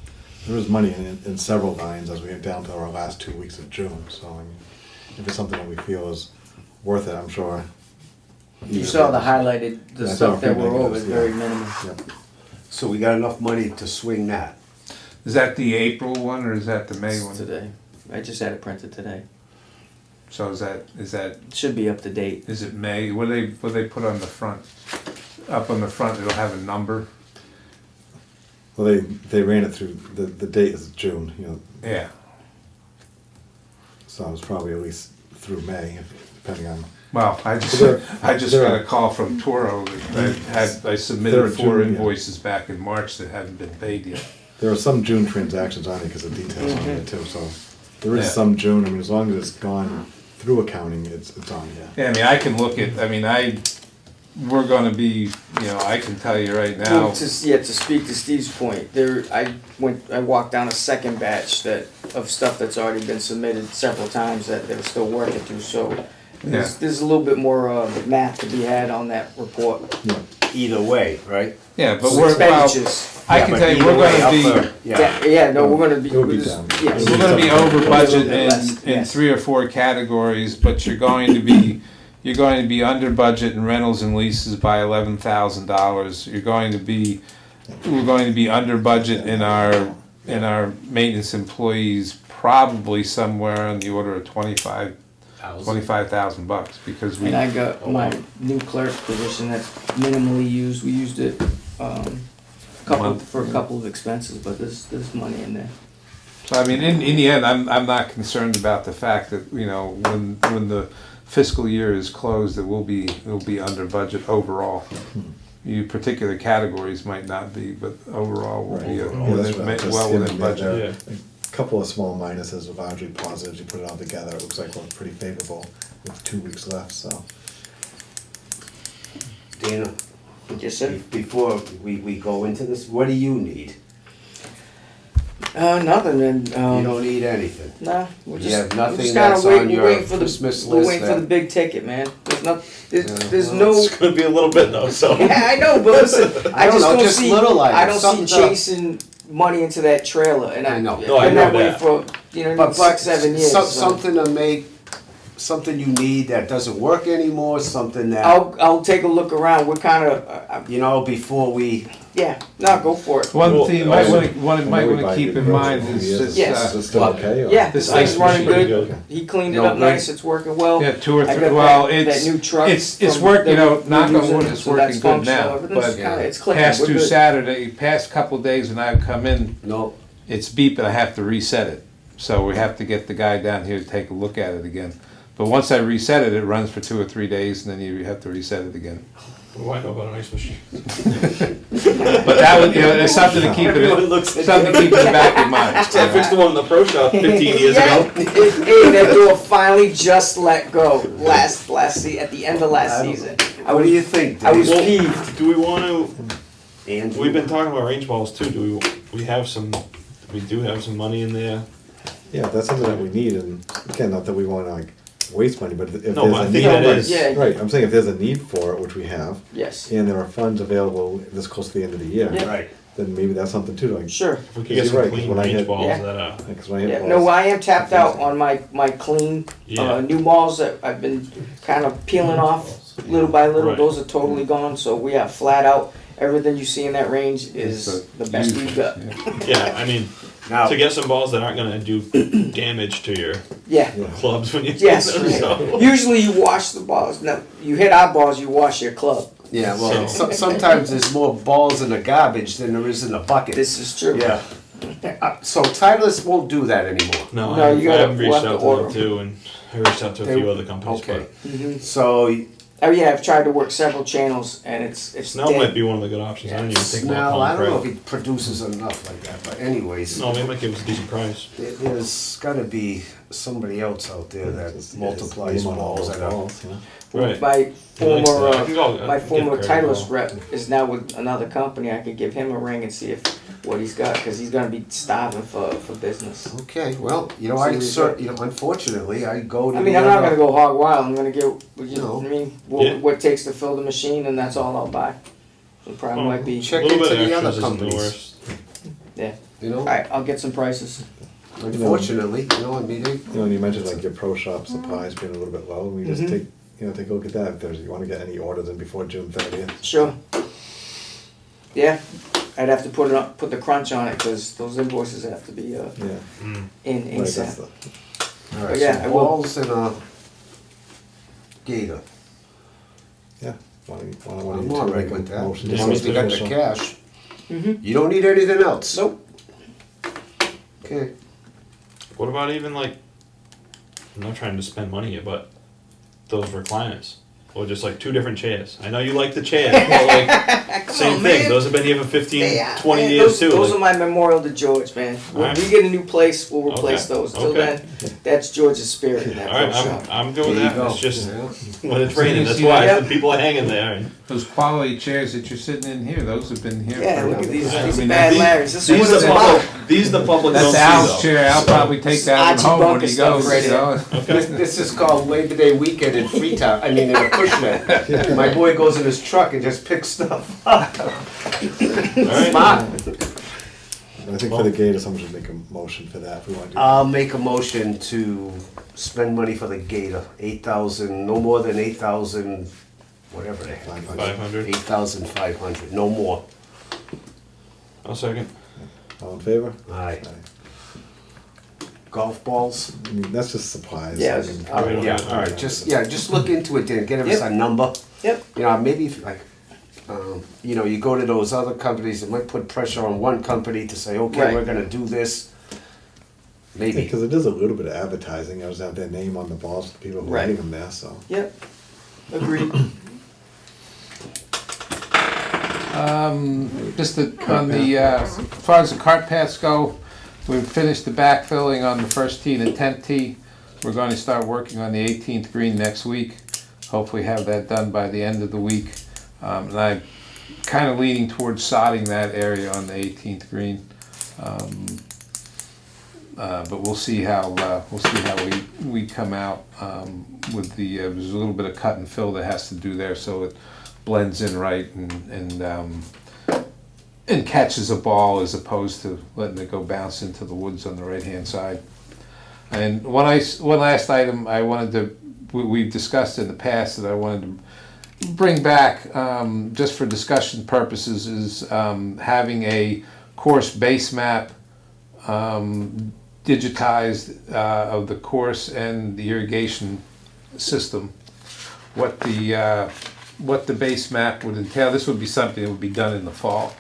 there is money in several lines as we get down to our last 2 weeks of June, so I mean, if it's something that we feel is worth it, I'm sure. You saw the highlighted, the Yeah, I stuff saw a that few were over, negatives, very yeah. minimal. Yep. So we got enough money to swing that. Is that the April one or is that the May one? Today. I just had it printed today. So is that It should be up to date. is it May? What do they put on the front? Up on the front, it'll have a number. Well, they ran it through, the date is June, you know, Yeah. so it's probably at least through May, depending on. Well, I just There- got a call from Toro that I submitted There are 4 June, yeah. invoices back in March that haven't been paid yet. There are some June transactions on it because of details on it too, so there is Yeah. some June, I mean, as long as it's gone through accounting, it's on, yeah. Yeah, I mean, I can look at. I mean, we're going to be. You know, I can tell you right now. Well, to speak to Steve's point, I walked down a second batch of stuff that's already been submitted several times that they're still working through, so there's a little bit more math to be had on that report. Yeah. Either way, right? Yeah, but we're. Well, Expenditures. I can tell you, we're going to be. No, we're gonna be. It would be we're down. yes. We're going to be over budget Less, in yes. 3 or 4 categories, but you're going to be under budget in rentals and leases by $11,000. We're going to be under budget in our maintenance employees, probably somewhere on the order of $25,000 because we. And I got my new clerk position that's minimally used. We used it for a couple of expenses, but there's money in there. So I mean, in the end, I'm not concerned about the fact that, you know, when the fiscal year is closed, that we'll be under budget overall. You particular categories might not be, but overall we'll be Yeah, that's right. Just well within skimming, yeah, budget. there are a couple of small minuses are largely positives. You put it all together, it looks like we're pretty favorable with 2 weeks left, so. Dana, Yes, sir. before we go into this, what do you need? Nothing. And You don't need anything. nah, we're You just have nothing we're just kinda that's waiting, on your we're waiting for Christmas we're list waiting for that- the big ticket, man. There's It's no. gonna be a little bit though, so. Yeah, I know, but listen, I don't just know, don't just see. little I items, don't see something to- chasing money into that trailer, and I know. No, I been know that way that. for about 7 years. so. Something to make, something you need that doesn't work anymore, something that, I'll take a look around. We're kind of before we, go for it. One Well, thing you also- might want to keep in mind is just Yes. Is it still okay? or- Yeah, This this thing's ice running machine. good. He cleaned it No up good. nice. It's working well. yeah, 2 or I 3. got Well, that it's new truck. it's from- working. You know, that knock we're on wood, using, it's so working that's good functional. now. Everything's But kinda, it's clicking. past We're 2 good. Saturday, past couple of days when I've come in, no, it's beeping. I have to reset it, so we have to get the guy down here to take a look at it again. But once I reset it, it runs for 2 or 3 days, and then you have to reset it again. What do I know about an ice machine? But that would, it's something to keep Everyone looks at something to keep in the back of your mind. I fixed the one in the pro shop 15 years ago. Hey, that door finally just let go at the end of last season. what do you think, I was Dave? peeved. Do we want to? Andrew? We've been talking about range balls too. We have some? We do have some money in there. Yeah, that's something that we need, and again, not that we wanna like waste money, but if there's No, but I a think need. that Right, is- Yeah. Right, I'm saying if there's a need for it, which we have, Yes. and there are funds available this close to the end of the year, Yeah. Right. then maybe that's something too, like. Sure. If we could You're get some right, 'cause clean when I range hit- balls Yeah. that Because when I hit Yeah. balls- No, I am tapped out on my clean Yeah. new balls that I've been kind of peeling off little by little. Right. Those are totally gone. So we are flat out. Everything you see in that range is It's the best we've got. Yeah, I mean, Now, to get some balls that aren't gonna do damage to your Yeah. Yeah. clubs when you Yes. hit them. So. Usually you wash the balls. No, you hit our balls, you wash your club. Yeah, well, sometimes there's more balls in the garbage than there is in the bucket. This is true. Yeah. So Titleist won't do that anymore. No, No, you gotta- I've reached we'll have out to to order them too, and I reached out to a They- few other companies. Okay. Mhm. So Oh yeah, I've tried to work several channels and it's But Snell dead. might be one of the good options. I didn't even think about Snell, I calling don't know if Craig. he produces enough like that, but anyways, No, they might give us a decent price. there's gotta be somebody else out there that Just multiplies name on all balls those at a. balls, you know? Right. My He likes former that. I can go- I my can former give Craig a Titleist call. rep is now with another company. I could give him a ring and see if what he's got because he's gonna be starving for business. Okay, well, See what he's unfortunately, I go to. I mean, the I'm not other- gonna go hog wild. I'm gonna get you know No. what I mean Yeah. what it takes to fill the machine, and that's all I'll buy. So probably might be. Check a little into bit the of other extras isn't the companies. worst. You know, All right, I'll get some prices. unfortunately, you know, I mean, they, You know, and you mentioned like your pro shop supplies being a little bit low, we just take, take a look at that, if there's, you wanna get any orders in before June 30th. Sure. Yeah, I'd have to put the crunch on it because those invoices have to be Yeah. in Right, that's ASAP. the, all right, Yeah, so I will. balls and a gator. yeah. Why don't you I'm two all right make a with that. motion As to long as post we got the official? cash. Mm-hmm. You don't need anything else. Nope. Okay. What about even like, I'm not trying to spend money here, but those recliners? Or just like two different chairs? I know you like the chairs, but like, same on, thing, man. those have been here for 15, Yeah, 20 man, years too. Those like- are my memorial to George, man. When Alright. we get a new place, we'll replace Okay, those. Till okay. then, that's George's spirit in that Alright, pro shop. I'm good with There you that, go. it's just, Yeah. when it's raining, that's See why, that? the people are hanging there. And Those quality chairs that you're sitting in here, those have been here. Yeah, for- look at these. I These mean, are bad these- Larrys. This is what These it's the about. public, these the public don't That's see Al's though. chair. I'll probably take that one Archie home when Bunker he stuff goes. right you know. This is called Labor Day weekend in Freetown. I mean, in Acushnet. My boy goes in his truck and just picks stuff up. Alright. Smart. I think for the Gator, someone should make a motion for that if we want to do that. I'll make a motion to spend money for the Gator. 8,000, no more than 8,000, whatever the heck. 500. 8,500, no more. I'll second. All in favor? Aye. Golf balls? I mean, that's just supplies. Yeah, I it's- mean, all right. Yeah, all right, just look into it then, get us Yep. a number. Yep. You know, maybe if like, you go to those other companies, it might put pressure on one company to say, okay, Right. we're gonna do this. Maybe. Because it is a little bit of advertising, I just have their name on the balls for people who Right. leave them there, so. Yep. Agreed. Just on the, as far as the cart paths go, we've finished the backfilling on the first tee and the 10th tee. We're going to start working on the 18th green next week. Hopefully have that done by the end of the week. And I'm kind of leaning towards sodding that area on the 18th green. But we'll see how we come out with the. There's a little bit of cut and fill that has to do there, so it blends in right and catches a ball as opposed to letting it go bounce into the woods on the right hand side. And one last item I wanted to we've discussed in the past that I wanted to bring back just for discussion purposes is having a course base map digitized of the course and the irrigation system. What the base map would entail. This would be something that would be done in the fall.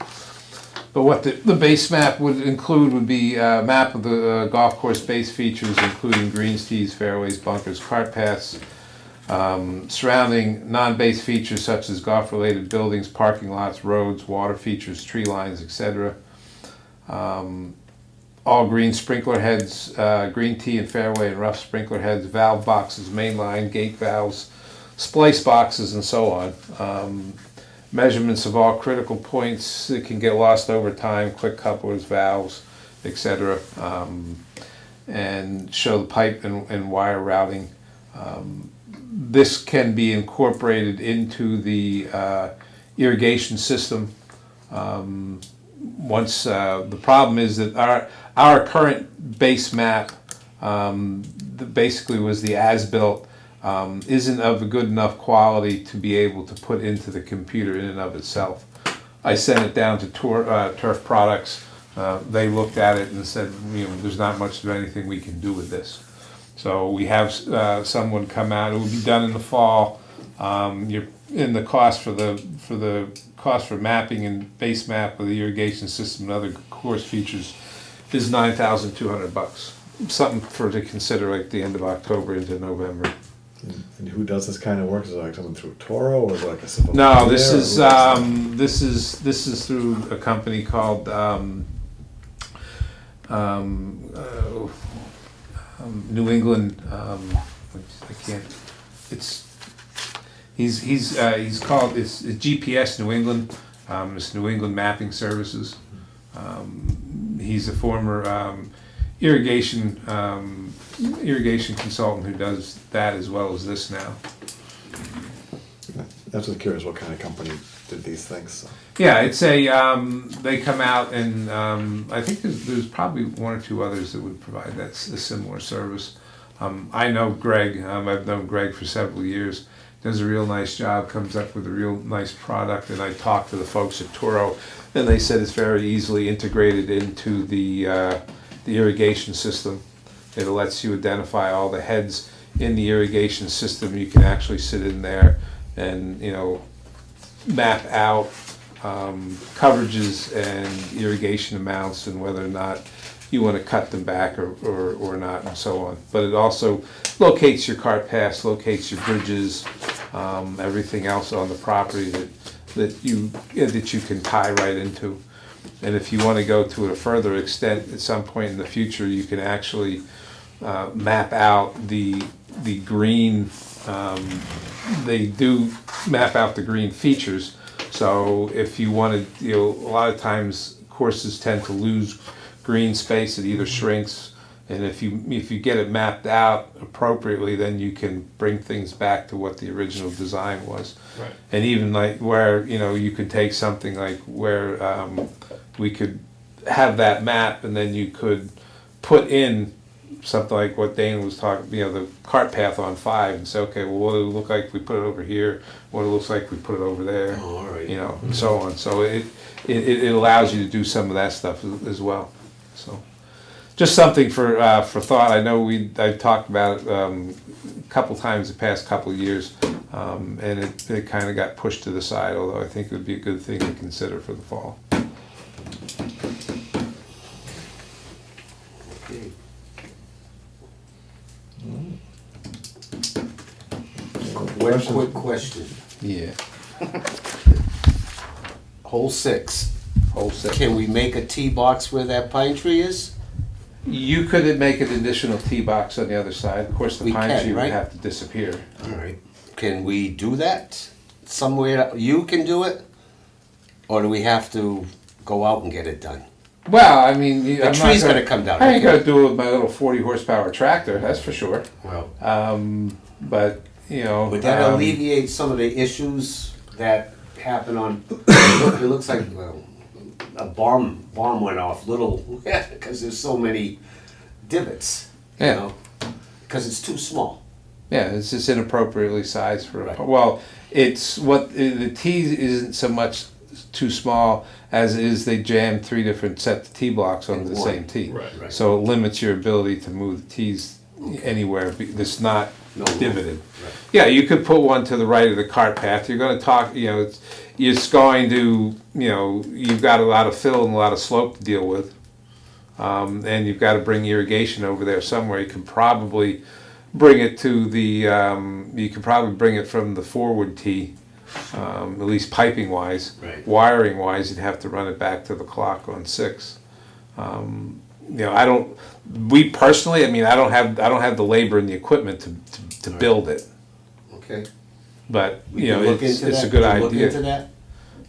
But what the base map would include would be a map of the golf course base features, including greens, tees, fairways, bunkers, cart paths, surrounding non-base features such as golf-related buildings, parking lots, roads, water features, tree lines, etc. All green sprinkler heads, green tee and fairway and rough sprinkler heads, valve boxes, main line, gate valves, splice boxes, and so on. Measurements of all critical points that can get lost over time, quick couplers, valves, etc. And show the pipe and wire routing. This can be incorporated into the irrigation system. Once the problem is that our current base map basically was the as-built, isn't of a good enough quality to be able to put into the computer in and of itself. I sent it down to Turf Products. They looked at it and said, there's not much of anything we can do with this. So we have someone come out. It will be done in the fall. You're and the cost for mapping and base map of the irrigation system and other course features is $9,200. Something to consider, like the end of October into November. And who does this kind of work? Is it like someone through Toro, or is it like a civil? No, engineer, this or is who does that? this is through a company called New England. I can't. He's called it's GPS New England. It's New England Mapping Services. He's a former irrigation consultant who does that as well as this now. I was just curious what kind of company did these things. So. Yeah, it's a they come out and I think there's probably one or two others that would provide a similar service. I know Greg. I've known Greg for several years. Does a real nice job. Comes up with a real nice product. And I talked to the folks at Toro, and they said it's very easily integrated into the irrigation system. It lets you identify all the heads in the irrigation system. You can actually sit in there and map out coverages and irrigation amounts and whether or not you want to cut them back or not, and so on. But it also locates your cart paths, locates your bridges, everything else on the property that you can tie right into. And if you want to go to a further extent at some point in the future, you can actually map out the green. They do map out the green features. So if you wanted, a lot of times courses tend to lose green space. It either shrinks, and if you get it mapped out appropriately, then you can bring things back to what the original design was. Right. And even like where you could take something like where we could have that map, and then you could put in something like what Dane was talking, the cart path on 5, and say, okay, well, what does it look like if we put it over here? What it looks like if we put it over there? Oh, all right. And so on. So it allows you to do some of that stuff as well. So just something for thought. I know I've talked about it a couple times the past couple of years, and it kind of got pushed to the side, although I think it would be a good thing to consider for the fall. Okay. One quick question. Yeah. Hole 6. Whole set. Can we make a tee box where that pine tree is? You could make an additional tee box on the other side. Of course, the We pine can, tree would right? have to disappear. All right. Can we do that? Somewhere you can do it? Or do we have to go out and get it done? Well, I mean, The tree's gonna come down. I ain't gonna do it with my little 40 horsepower tractor. That's for sure. Well, But would that alleviate some of the issues that happen on? It looks like a bomb went off, because there's so many divots. Yeah. Because it's too small. Yeah, it's just inappropriately sized for. Right. Well, it's the tee isn't so much too small as it is they jam 3 different sets of tee blocks onto the In one. same tee. Right. So it limits your ability to move the tees anywhere that's not No room. divoted. Right. Yeah, you could put one to the right of the cart path. You're going to talk, it's going to, you've got a lot of fill and a lot of slope to deal with. And you've got to bring irrigation over there somewhere. You can probably bring it to bring it from the forward tee, at least piping wise. Right. Wiring wise, you'd have to run it back to the clock on 6. We personally, I don't have the labor and the equipment to build it, Okay. but We can look it's into a that. good Can we look into idea. that?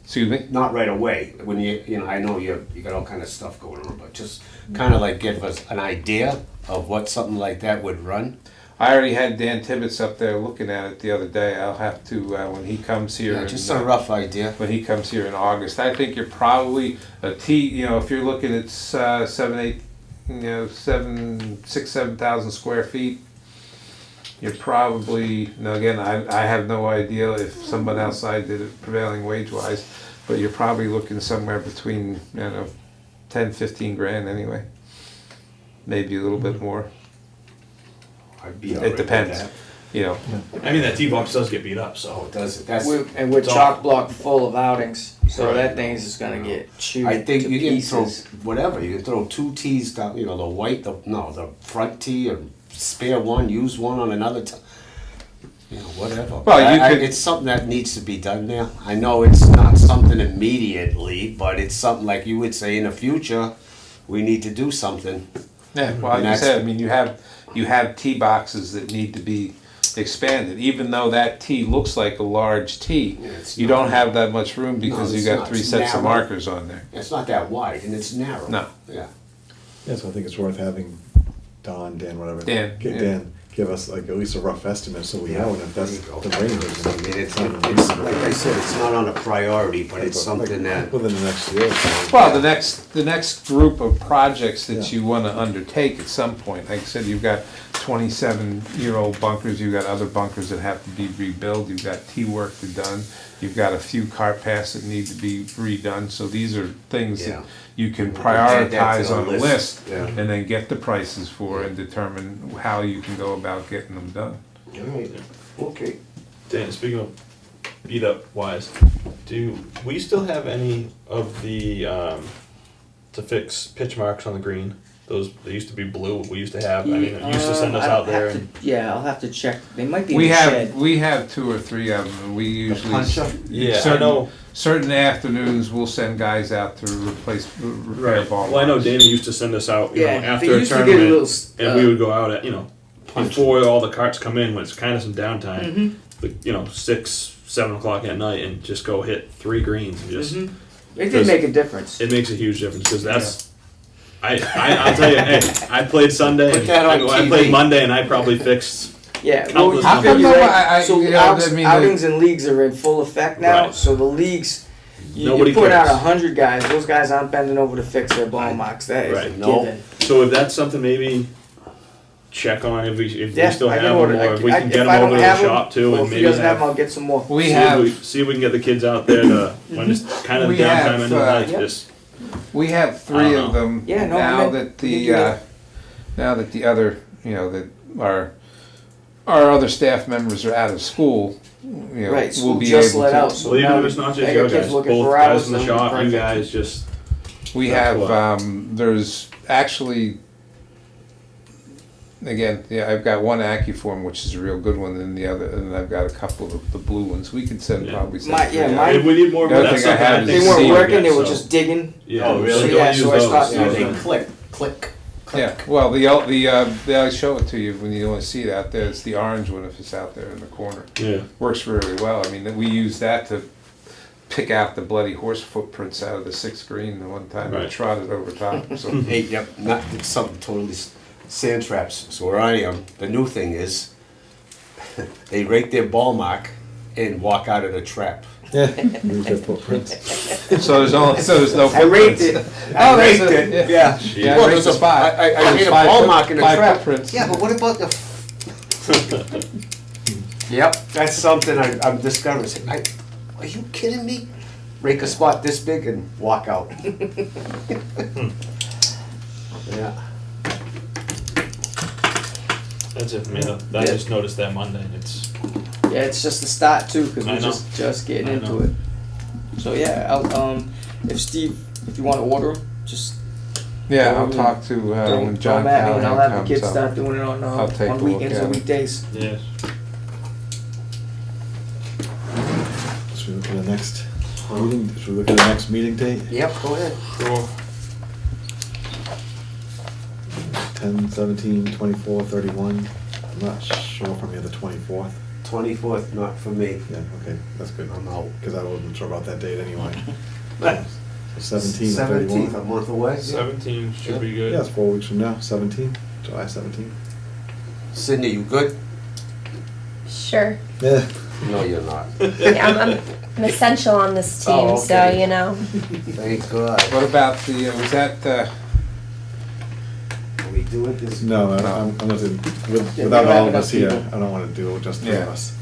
Excuse me. Not right away. When I know you got all kind of stuff going on, but just kind of like give us an idea of what something like that would run. I already had Dan Tibbetts up there looking at it the other day. I'll have to when he comes here. Yeah, just a rough idea. When he comes here in August, I think you're probably a T. If you're looking at 7,000 square feet, you're probably. Now again, I have no idea if someone outside did it prevailing wage wise, but you're probably looking somewhere between 10-15 grand anyway, maybe a little bit more. I'd be all right It depends. with you know, I mean, that tee box does get beat up, so. Does it? That's. And we're So- chock block full of outings, so Right. that thing's just gonna get chewed I think to you can throw pieces. whatever. You can throw 2 tees down. You know, the white, the front tee, or spare one, use one on another. You know, whatever. Well, you could- it's something that needs to be done there. I know it's not something immediately, but it's something like you would say in the future. We need to do something. yeah, well, like And you that's- said, I mean, you have tee boxes that need to be expanded, even though that tee looks like a large tee. Yeah, it's You not. don't have that much room because you it's got not. 3 It's sets of narrow. markers on there. It's not that wide, and it's narrow. No. Yeah. Yeah, so I think it's worth having Dan, whatever. Dan, Get yeah. Dan, give us like at least a rough estimate so we know, and if that's There you go. the range. I mean, it's like I said, it's not on a priority, but it's something that. Within the next year. or so. Well, the next group of projects that Yeah. you want to undertake at some point, like I said, you've got 27-year-old bunkers, you've got other bunkers that have to be rebuilt, you've got tee work to done, you've got a few cart paths that need to be redone, so these are things Yeah. that you can We can add that to prioritize the on a list. list, Yeah. and then get the prices for and determine how you can go about getting them done. All right. Okay. Dan, speaking of beat up wise, do we still have any of the, to fix pitch marks on the green? Those, they used to be blue, we used to have, I mean, it used to send us I'll out there have and. to- Yeah, I'll have to check, they might be in We the shed. have 2 or 3 of them, and we usually. puncher? Yeah, I certain- know. Certain afternoons, we'll send guys out to repair Right, ball well, I know marks. Dana used to send us out, you know, Yeah, after they a used to get a tournament, little, and we would go out at, you know, before all the carts come in, when it's kind of some downtime, Mm-hmm. like, you know, 6, 7 o'clock at night, and just go hit 3 greens, and just, Mhm. It did Because- make a difference. it makes a huge difference, because that's, I'll tell you, hey, I played Sunday, Put and that on I played TV. Monday, and I probably fixed, Yeah, well, Countless you numbers. figure How come that- so you know, I mean, outings and leagues are in full effect now, Right. so the leagues, you Nobody put out cares. 100 guys, those guys aren't bending over to fix their ball marks, that is a Right. No. given. so if that's something maybe check on, if we Yeah, still I have can them, order, or if we can if get I them over don't to the have 'em, shop too, or and if he maybe doesn't have have. them, I'll get some more. We See have, if we can get the kids out there to, when it's kind of We the downtime have, end of the uh, night, Yep. just, we have 3 I don't of know. them Yeah, no, now I mean, that we can the, do that. now that the other, you know, that our other staff members are out of school, you know, Right, we'll school be just able let to. out, so well, even now if it's not I just got your kids guys, looking both for guys hours, in the then shop, you perfect. guys, just, We That's have, what- there's actually, again, yeah, I've got one Accuform, which is a real good one, and the other, and I've got a couple of the blue ones. We could send, Yeah. probably send. My- 3 yeah, out. my- if we need more, The other that's thing I something have I is They think. see weren't you working, get, they were so- just digging. Yeah, Oh, really? so Yeah, don't use so I those. stopped Yeah, using they them. click, click. Yeah, well, they always show it to you when you only see it out there. It's the orange one if it's out there in the corner. Yeah, Works really well. I mean, we use that to pick out the bloody horse footprints out of the 6th green the one time I Right. trotted over top. So Hey, yep, not, it's something totally sand traps. So where I am, the new thing is, they rake their ball mark and walk out of the trap. Yeah, use their footprints. there's no I raked footprints. it. Oh, there's raked a- it, yeah. Yeah, Well, I there's raked a, the spot. I There's made a 5 ball foot- mark in the 5 trap. footprints. Yeah, but what about the? Yep, that's something I'm discovering. Are you kidding me? Rake a spot this big and walk out. Yeah. that's it for me, though. I just noticed that Monday, and it's, Yeah, it's just the start too, because I we're know. just getting I into know. it. So yeah, I'll, if Steve, if you want to order 'em, just Yeah, I'll talk to throw when John them at me, and I'll have Callahan the kids comes start up. doing it on I'll take a look weekends at and 'em. weekdays. yeah. Should we look at the next meeting, should we look at the next meeting date? Yep, go ahead. Sure. 10, 17, 24, 31. I'm not sure if I'm here the 24th. 24th, not for me. Yeah, okay, that's good. I'm out. Because I wasn't sure about that date anyway. So 17 or 17th, 31. a month away. 17 should be good. Yeah, it's 4 weeks from now, 17, July 17. Sydney, you good? Sure. Yeah. No, you're not. Yeah, I'm essential on this team, Oh, so okay. you know. Thank God. What about the, was that, Are we doing this? No, I'm gonna do, Yeah, we without don't all have of us enough here, people. I don't wanna do it just three of Yeah. us.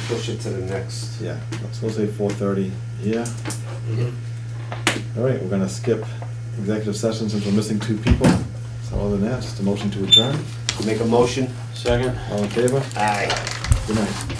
Push it to the next. Yeah, so we'll say 4:30 here. Mhm. All right, we're gonna skip executive session since we're missing 2 people. So other than that, just a motion to adjourn. Make a motion? Second? All in favor? Aye. Good night.